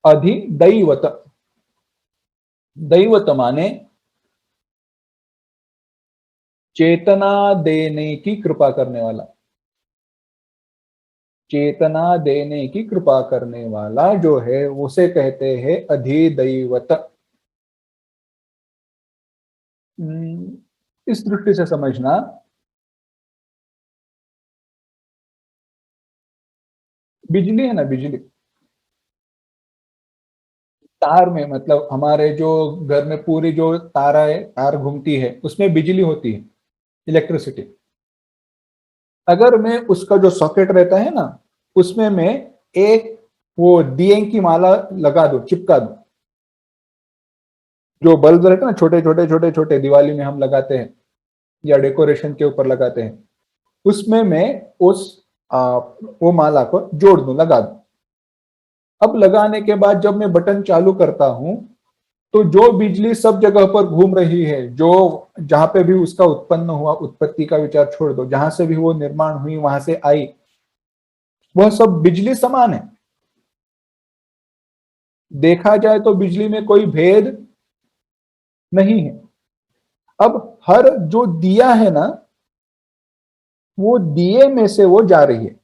अधिदैवत, दैवत माने चेतना देने की कृपा करने वाला। चेतना देने की कृपा करने वाला जो है उसे कहते हैं अधिदैवत। इस दृष्टि से समझना, बिजली है ना, बिजली तार में, मतलब हमारे जो घर में पूरी जो तार घूमती है उसमें बिजली होती है, इलेक्ट्रिसिटी। अगर मैं उसका जो सॉकेट रहता है ना उसमें मैं एक वो दिए की माला लगा दो, चिपका दो। जो बल्ब रहते हैं ना, छोटे छोटे छोटे छोटे, दिवाली में हम लगाते हैं या डेकोरेशन के ऊपर लगाते हैं, उसमें मैं उस वो माला को जोड़ दूं, लगा दूं। अब लगाने के बाद जब मैं बटन चालू करता हूं, तो जो बिजली सब जगह पर घूम रही है, जो जहां पे भी उसका उत्पन्न हुआ, उत्पत्ति का विचार छोड़ दो, जहां से भी वो निर्माण हुई, वहां से आई, वह सब बिजली समान है। देखा जाए तो बिजली में कोई भेद नहीं है। अब हर जो दिया है ना, वो दिए में से वो जा रही है,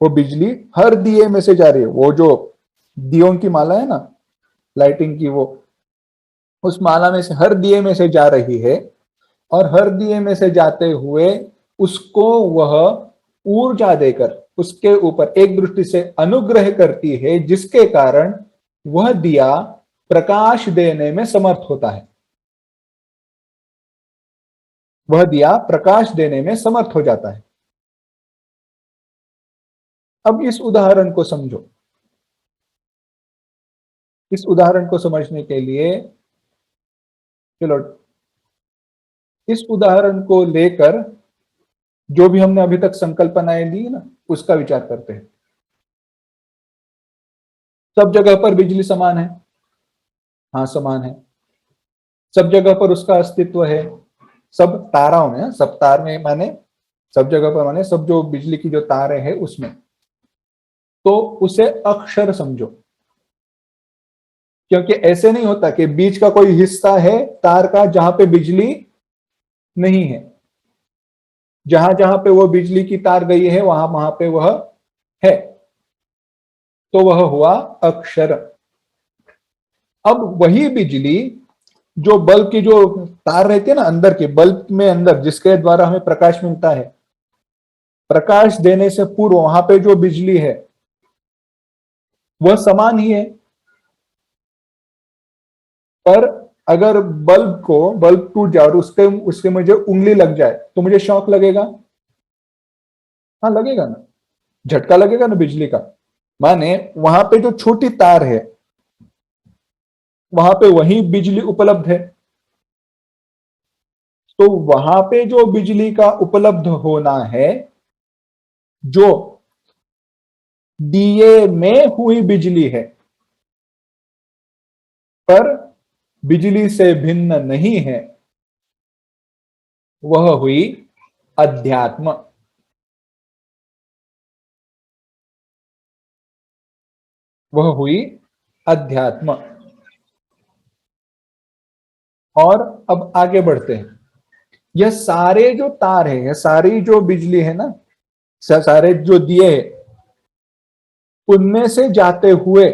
वो बिजली हर दिए में से जा रही है। वो जो दियों की माला है ना, लाइटिंग की, वो उस माला में से, हर दिए में से जा रही है। और हर दिए में से जाते हुए उसको वह ऊर्जा देकर उसके ऊपर एक दृष्टि से अनुग्रह करती है, जिसके कारण वह दिया प्रकाश देने में समर्थ होता है। वह दिया प्रकाश देने में समर्थ हो जाता है। अब इस उदाहरण को समझो। इस उदाहरण को समझने के लिए चलो, इस उदाहरण को लेकर जो भी हमने अभी तक संकल्पनाएं दी ना, उसका विचार करते हैं। सब जगह पर बिजली समान है? हाँ, समान है। सब जगह पर उसका अस्तित्व है? सब ताराओं में, सब तार में माने सब जगह पर, माने सब जो बिजली की जो तारे हैं उसमें। तो उसे अक्षर समझो, क्योंकि ऐसे नहीं होता कि बीच का कोई हिस्सा है तार का जहां पे बिजली नहीं है। जहां जहां पे वो बिजली की तार गई है, वहां वहां पे वह है, तो वह हुआ अक्षर। अब वही बिजली जो बल्ब की जो तार रहती है ना, अंदर के बल्ब में, अंदर जिसके द्वारा हमें प्रकाश मिलता है, प्रकाश देने से पूर्व वहां पे जो बिजली है वह समान ही है। पर अगर बल्ब टूट जाए और उसके उससे मुझे उंगली लग जाए, तो मुझे शॉक लगेगा? हाँ, लगेगा ना, झटका लगेगा ना बिजली का। माने वहां पे जो छोटी तार है, वहां पे वही बिजली उपलब्ध है। तो वहां पे जो बिजली का उपलब्ध होना है, जो दिए में हुई बिजली है, पर बिजली से भिन्न नहीं है, वह हुई अध्यात्म। वह हुई अध्यात्म। और अब आगे बढ़ते हैं। यह सारे जो तार है, यह सारी जो बिजली है ना, सारे जो दिए हैं, उनमें से जाते हुए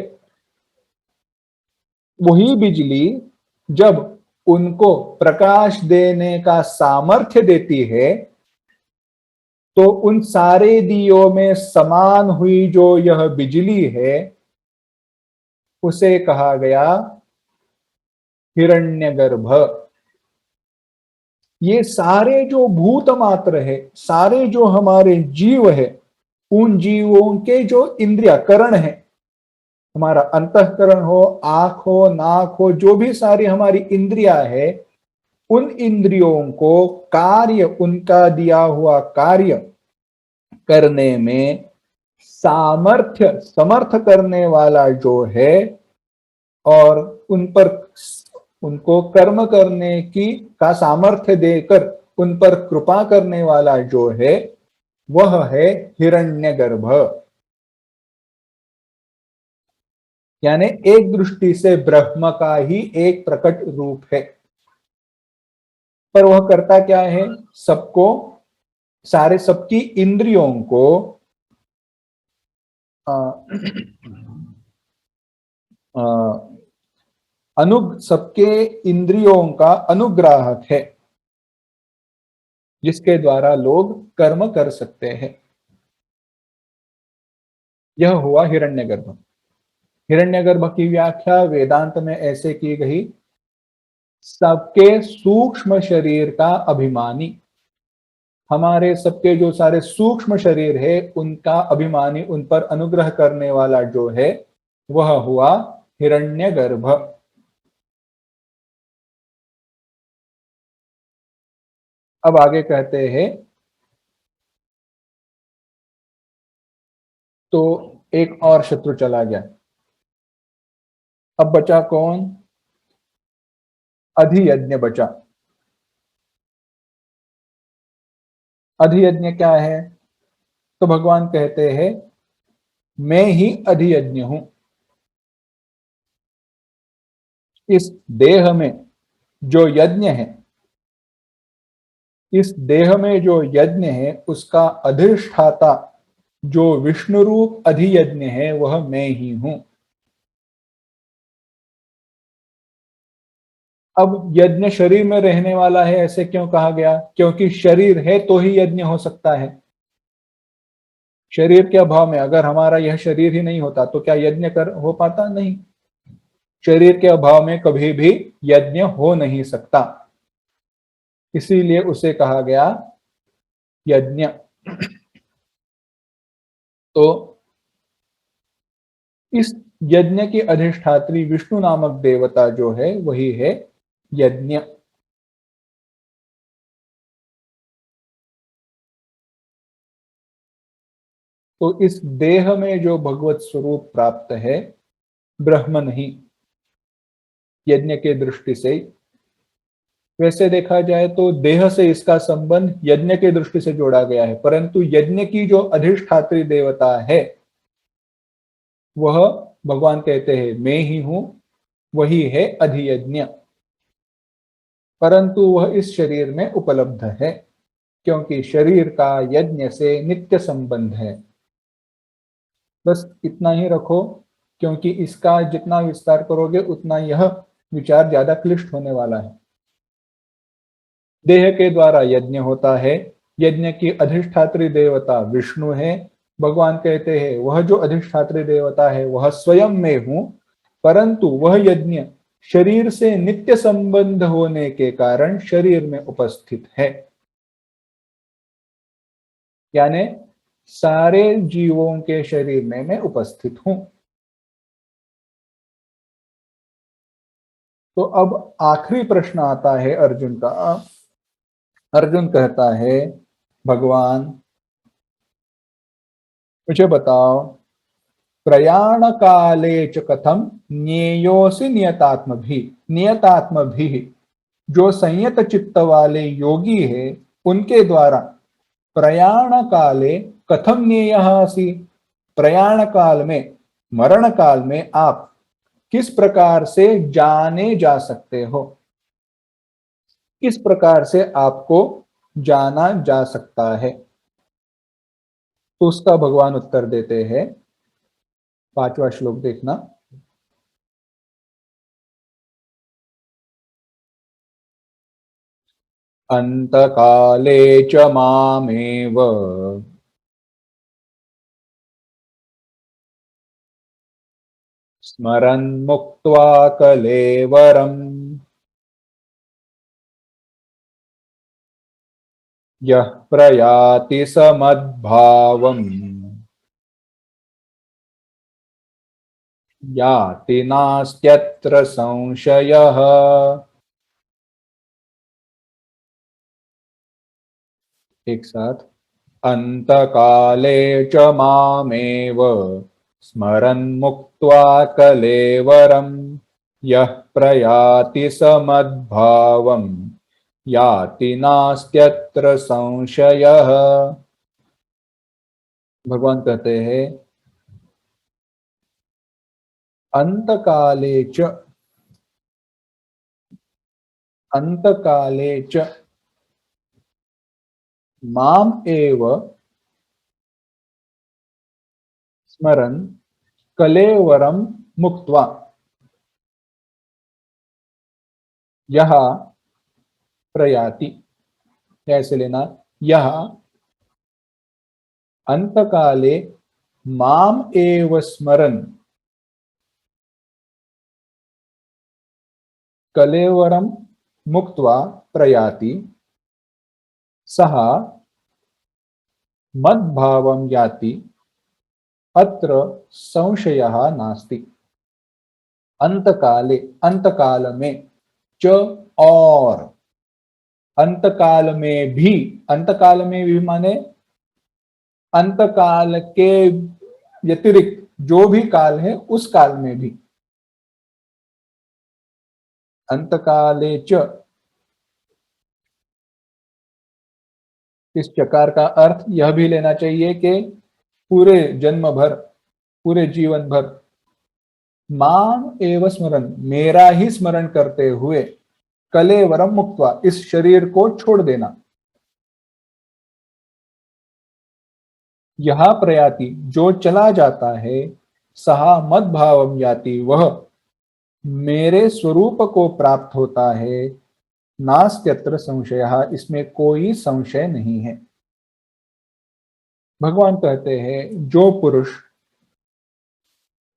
वही बिजली जब उनको प्रकाश देने का सामर्थ्य देती है, तो उन सारे दियों में समान हुई जो यह बिजली है, उसे कहा गया हिरण्यगर्भ। ये सारे जो भूत मात्र है, सारे जो हमारे जीव है, उन जीवों के जो इंद्रिया करण है, हमारा अंतःकरण हो, आंख हो, नाक हो, जो भी सारी हमारी इंद्रिया है, उन इंद्रियों को कार्य, उनका दिया हुआ कार्य करने में सामर्थ्य, समर्थ करने वाला जो है, और उन पर उनको कर्म करने की का सामर्थ्य देकर उन पर कृपा करने वाला जो है, वह है हिरण्यगर्भ। यानी एक दृष्टि से ब्रह्म का ही एक प्रकट रूप है। पर वह करता क्या है? सबको, सारे सबकी इंद्रियों को आ, आ, सबके इंद्रियों का अनुग्राहक है, जिसके द्वारा लोग कर्म कर सकते हैं। यह हुआ हिरण्यगर्भ। हिरण्यगर्भ की व्याख्या वेदांत में ऐसे की गई, सबके सूक्ष्म शरीर का अभिमानी। हमारे सबके जो सारे सूक्ष्म शरीर है उनका अभिमानी, उन पर अनुग्रह करने वाला जो है वह हुआ हिरण्यगर्भ। अब आगे कहते हैं, तो एक और शत्रु चला गया। अब बचा कौन? अधियज्ञ बचा। अधियज्ञ क्या है? तो भगवान कहते हैं, मैं ही अधियज्ञ हूं। इस देह में जो यज्ञ है, इस देह में जो यज्ञ है उसका अधिष्ठाता जो विष्णु रूप अधियज्ञ है वह मैं ही हूं। अब यज्ञ शरीर में रहने वाला है, ऐसे क्यों कहा गया? क्योंकि शरीर है तो ही यज्ञ हो सकता है। शरीर के अभाव में, अगर हमारा यह शरीर ही नहीं होता तो क्या यज्ञ कर हो पाता? नहीं। शरीर के अभाव में कभी भी यज्ञ हो नहीं सकता, इसीलिए उसे कहा गया यज्ञ। तो इस यज्ञ की अधिष्ठात्री विष्णु नामक देवता जो है वही है यज्ञ। तो इस देह में जो भगवत स्वरूप प्राप्त है, ब्रह्म नहीं, यज्ञ के दृष्टि से। वैसे देखा जाए तो देह से इसका संबंध यज्ञ के दृष्टि से जोड़ा गया है, परंतु यज्ञ की जो अधिष्ठात्री देवता है वह भगवान कहते हैं मैं ही हूं, वही है अधियज्ञ। परंतु वह इस शरीर में उपलब्ध है, क्योंकि शरीर का यज्ञ से नित्य संबंध है। बस इतना ही रखो, क्योंकि इसका जितना विस्तार करोगे उतना यह विचार ज्यादा क्लिष्ट होने वाला है। देह के द्वारा यज्ञ होता है, यज्ञ की अधिष्ठात्री देवता विष्णु है। भगवान कहते हैं वह जो अधिष्ठात्री देवता है वह स्वयं में हूं, परंतु वह यज्ञ शरीर से नित्य संबंध होने के कारण शरीर में उपस्थित है। यानी सारे जीवों के शरीर में मैं उपस्थित हूं। तो अब आखिरी प्रश्न आता है अर्जुन का। अर्जुन कहता है, भगवान मुझे बताओ, प्रयाण काले च कथम ज्ञेयोसि नियतात्म भी, जो संयत चित्त वाले योगी है उनके द्वारा प्रयाण काले कथम ज्ञेयसी, प्रयाण काल में, मरण काल में आप किस प्रकार से जाने जा सकते हो, किस प्रकार से आपको जाना जा सकता है? तो उसका भगवान उत्तर देते हैं, 5वां श्लोक देखना। अंतकाले च मामेव स्मरन् मुक्त्वा कलेवरम् यः प्रयाति समद्भावम् याति नास्त्यत्र संशयः। एक साथ, अंतकाले च मामेव स्मरन् मुक्त्वा कलेवरम् यः प्रयाति समद्भावम् याति नास्त्यत्र संशयः। भगवान कहते हैं, अंतकाले च, अंतकाले च माम एव स्मरन् कलेवरम मुक्त्वा, यह प्रयाति, ऐसे लेना, यह अंतकाले माम एव स्मरन् कलेवरम मुक्त्वा प्रयाति, सह मद्भावं याति अत्र संशयः नास्ति। अंतकाले, अंतकाल में, च और, अंतकाल में भी, अंतकाल में भी माने अंतकाल के व्यतिरिक्त जो भी काल है उस काल में भी। अंतकाले च, इस चकार का अर्थ यह भी लेना चाहिए कि पूरे जन्म भर, पूरे जीवन भर माम एव स्मरण, मेरा ही स्मरण करते हुए, कलेवरम मुक्त्वा, इस शरीर को छोड़ देना। यह प्रयाति, जो चला जाता है, सहा मद्भावम याति, वह मेरे स्वरूप को प्राप्त होता है, नास्त्यत्र संशयः, इसमें कोई संशय नहीं है। भगवान कहते हैं जो पुरुष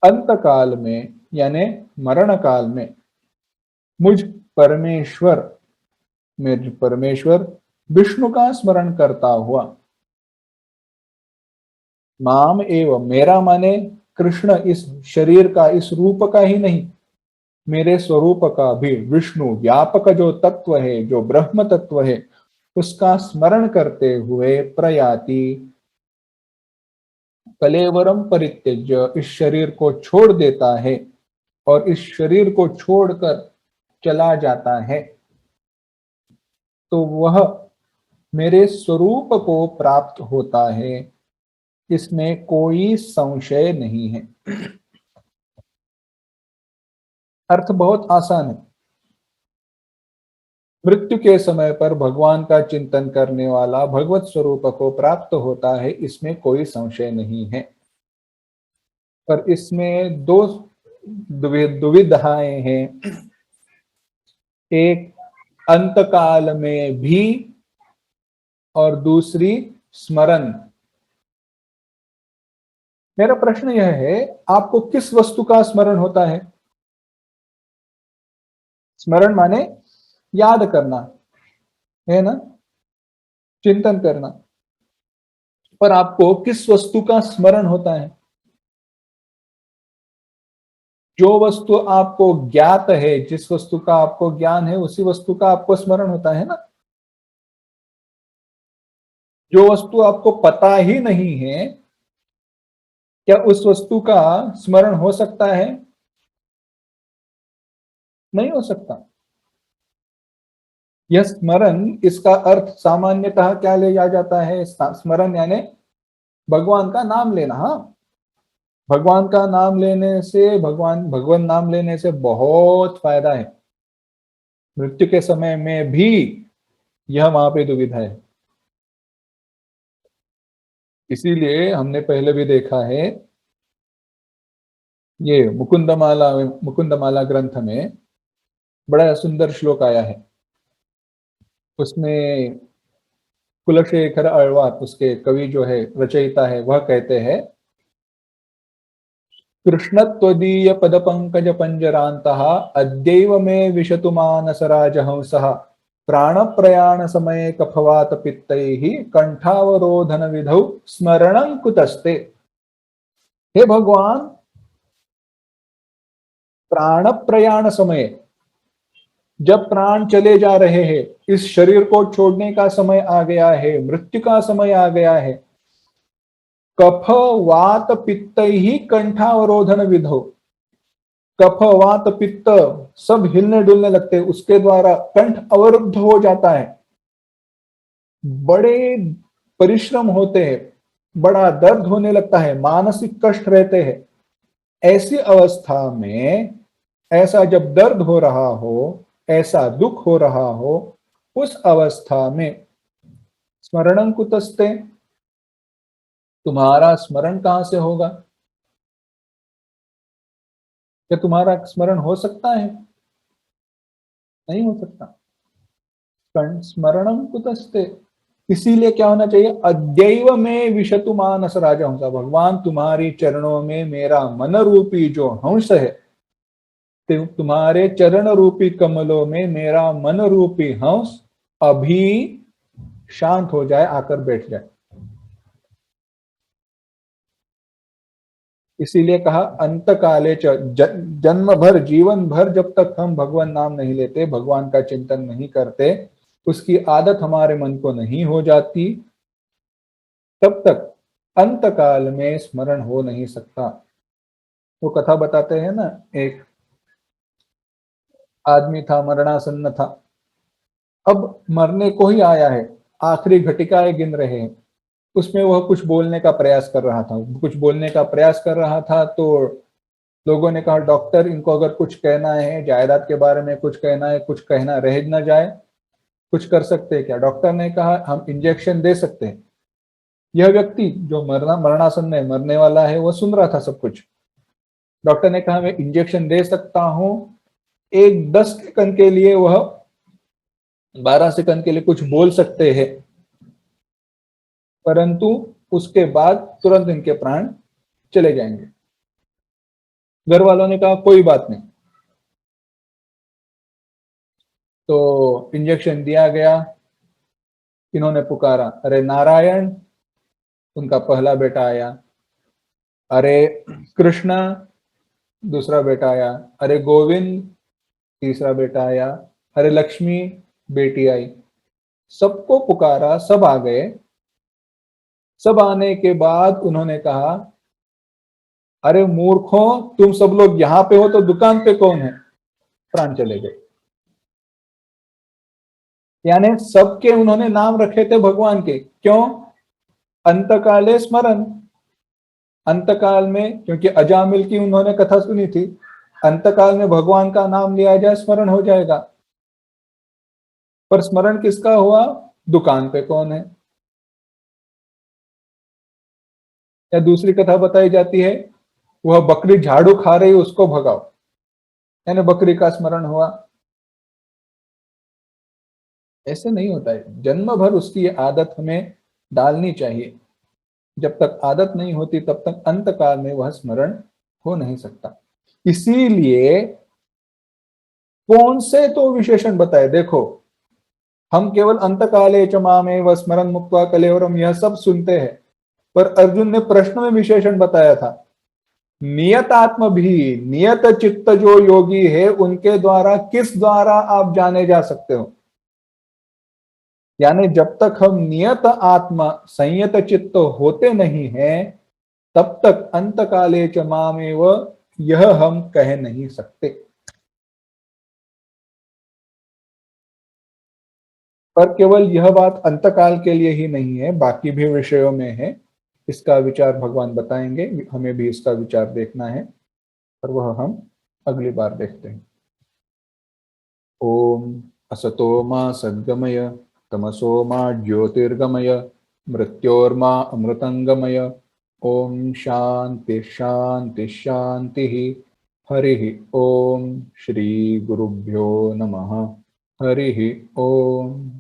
अंत काल में यानी मरण काल में मुझ परमेश्वर, मेरे परमेश्वर विष्णु का स्मरण करता हुआ, माम एव, मेरा माने कृष्ण, इस शरीर का, इस रूप का ही नहीं, मेरे स्वरूप का भी, विष्णु व्यापक जो तत्व है, जो ब्रह्म तत्व है, उसका स्मरण करते हुए प्रयाति, कलेवरम परित्यज्य, इस शरीर को छोड़ देता है और इस शरीर को छोड़कर चला जाता है, तो वह मेरे स्वरूप को प्राप्त होता है, इसमें कोई संशय नहीं है। अर्थ बहुत आसान है। मृत्यु के समय पर भगवान का चिंतन करने वाला भगवत स्वरूप को प्राप्त होता है, इसमें कोई संशय नहीं है। पर इसमें दो दुविधाएं हैं। एक अंतकाल में भी और दूसरी स्मरण। मेरा प्रश्न यह है, आपको किस वस्तु का स्मरण होता है? स्मरण माने याद करना है ना, चिंतन करना। पर आपको किस वस्तु का स्मरण होता है? जो वस्तु आपको ज्ञात है, जिस वस्तु का आपको ज्ञान है, उसी वस्तु का आपको स्मरण होता है ना। जो वस्तु आपको पता ही नहीं है, क्या उस वस्तु का स्मरण हो सकता है? नहीं हो सकता। यह स्मरण, इसका अर्थ सामान्यतः क्या लिया जाता है? स्मरण यानी भगवान का नाम लेना। हाँ, भगवान का नाम लेने से, भगवान नाम लेने से बहुत फायदा है। मृत्यु के समय में भी यह वहां पे दुविधा है। इसीलिए हमने पहले भी देखा है, ये मुकुंदमाला ग्रंथ में बड़ा सुंदर श्लोक आया है। उसमें कुलशेखर आழ்वार, उसके कवि जो है, रचयिता है, वह कहते हैं, कृष्ण त्वदीय पद पंकज पंजरान्तः अद्यैव मे विशतु मानसराज हंसः प्राण प्रयाण समय कफवात पित्तैः कंठावरोधन विधौ स्मरणं कुतस्ते। हे भगवान, प्राण प्रयाण समय, जब प्राण चले जा रहे हैं, इस शरीर को छोड़ने का समय आ गया है, मृत्यु का समय आ गया है, कफ वात पित्त ही कंठावरोधन विधो, कफ वात पित्त सब हिलने डुलने लगते हैं, उसके द्वारा कंठ अवरुद्ध हो जाता है, बड़े परिश्रम होते हैं, बड़ा दर्द होने लगता है, मानसिक कष्ट रहते हैं। ऐसी अवस्था में, ऐसा जब दर्द हो रहा हो, ऐसा दुख हो रहा हो, उस अवस्था में स्मरणं कुतस्ते, तुम्हारा स्मरण कहां से होगा? क्या तुम्हारा स्मरण हो सकता है? नहीं हो सकता। स्मरणं कुतस्ते, इसीलिए क्या होना चाहिए? अद्यैव में विशतु मानस राजा हंसा, भगवान तुम्हारी चरणों में मेरा मन रूपी जो हंस है, तुम्हारे चरण रूपी कमलों में मेरा मन रूपी हंस अभी शांत हो जाए, आकर बैठ जाए। इसीलिए कहा अंत काले जन्म भर, जीवन भर जब तक हम भगवान नाम नहीं लेते, भगवान का चिंतन नहीं करते, उसकी आदत हमारे मन को नहीं हो जाती, तब तक अंत काल में स्मरण हो नहीं सकता। वो कथा बताते हैं ना, एक आदमी था, मरणासन्न था, अब मरने को ही आया है, आखिरी घटिकाएं गिन रहे हैं। उसमें वह कुछ बोलने का प्रयास कर रहा था, तो लोगों ने कहा डॉक्टर, इनको अगर कुछ कहना है, जायदाद के बारे में कुछ कहना है, कुछ कहना रह न जाए, कुछ कर सकते हैं क्या? डॉक्टर ने कहा हम इंजेक्शन दे सकते हैं। यह व्यक्ति जो मरणासन में मरने वाला है, वह सुन रहा था सब कुछ। डॉक्टर ने कहा मैं इंजेक्शन दे सकता हूं, एक 10 सेकंड के लिए, वह 12 सेकंड के लिए कुछ बोल सकते हैं, परंतु उसके बाद तुरंत इनके प्राण चले जाएंगे। घर वालों ने कहा कोई बात नहीं, तो इंजेक्शन दिया गया। इन्होंने पुकारा अरे नारायण, उनका पहला बेटा आया। अरे कृष्णा, दूसरा बेटा आया। अरे गोविंद, तीसरा बेटा आया। अरे लक्ष्मी, बेटी आई। सबको पुकारा, सब आ गए। सब आने के बाद उन्होंने कहा अरे मूर्खों, तुम सब लोग यहां पे हो तो दुकान पे कौन है? प्राण चले गए। यानी सबके उन्होंने नाम रखे थे भगवान के। क्यों? अंतकाले स्मरण। अंतकाल में, क्योंकि अजामिल की उन्होंने कथा सुनी थी, अंतकाल में भगवान का नाम लिया जाए, स्मरण हो जाएगा। पर स्मरण किसका हुआ? दुकान पे कौन है? या दूसरी कथा बताई जाती है, वह बकरी झाड़ू खा रही, उसको भगाओ, यानी बकरी का स्मरण हुआ। ऐसे नहीं होता है। जन्म भर उसकी ये आदत हमें डालनी चाहिए। जब तक आदत नहीं होती तब तक अंत काल में वह स्मरण हो नहीं सकता। इसीलिए कौन से तो विशेषण बताए, देखो, हम केवल अंत काले च मामेव स्मरण मुक्त्वा कलेवरम यह सब सुनते हैं, पर अर्जुन ने प्रश्न में विशेषण बताया था, नियत आत्म भी, नियत चित्त जो योगी है, उनके द्वारा, किस द्वारा आप जाने जा सकते हो? यानी जब तक हम नियत आत्मा, संयत चित्त होते नहीं हैं, तब तक अंत काले च मामेव यह हम कह नहीं सकते। पर केवल यह बात अंतकाल के लिए ही नहीं है, बाकी भी विषयों में है। इसका विचार भगवान बताएंगे, हमें भी इसका विचार देखना है, पर वह हम अगली बार देखते हैं। ओम असतो मा सद्गमय, तमसो मा ज्योतिर्गमय, मृत्योर्मा अमृतंगमय। ओम शांति शांति शांति। हरि ओम। श्री गुरुभ्यो नमः। हरि ओम।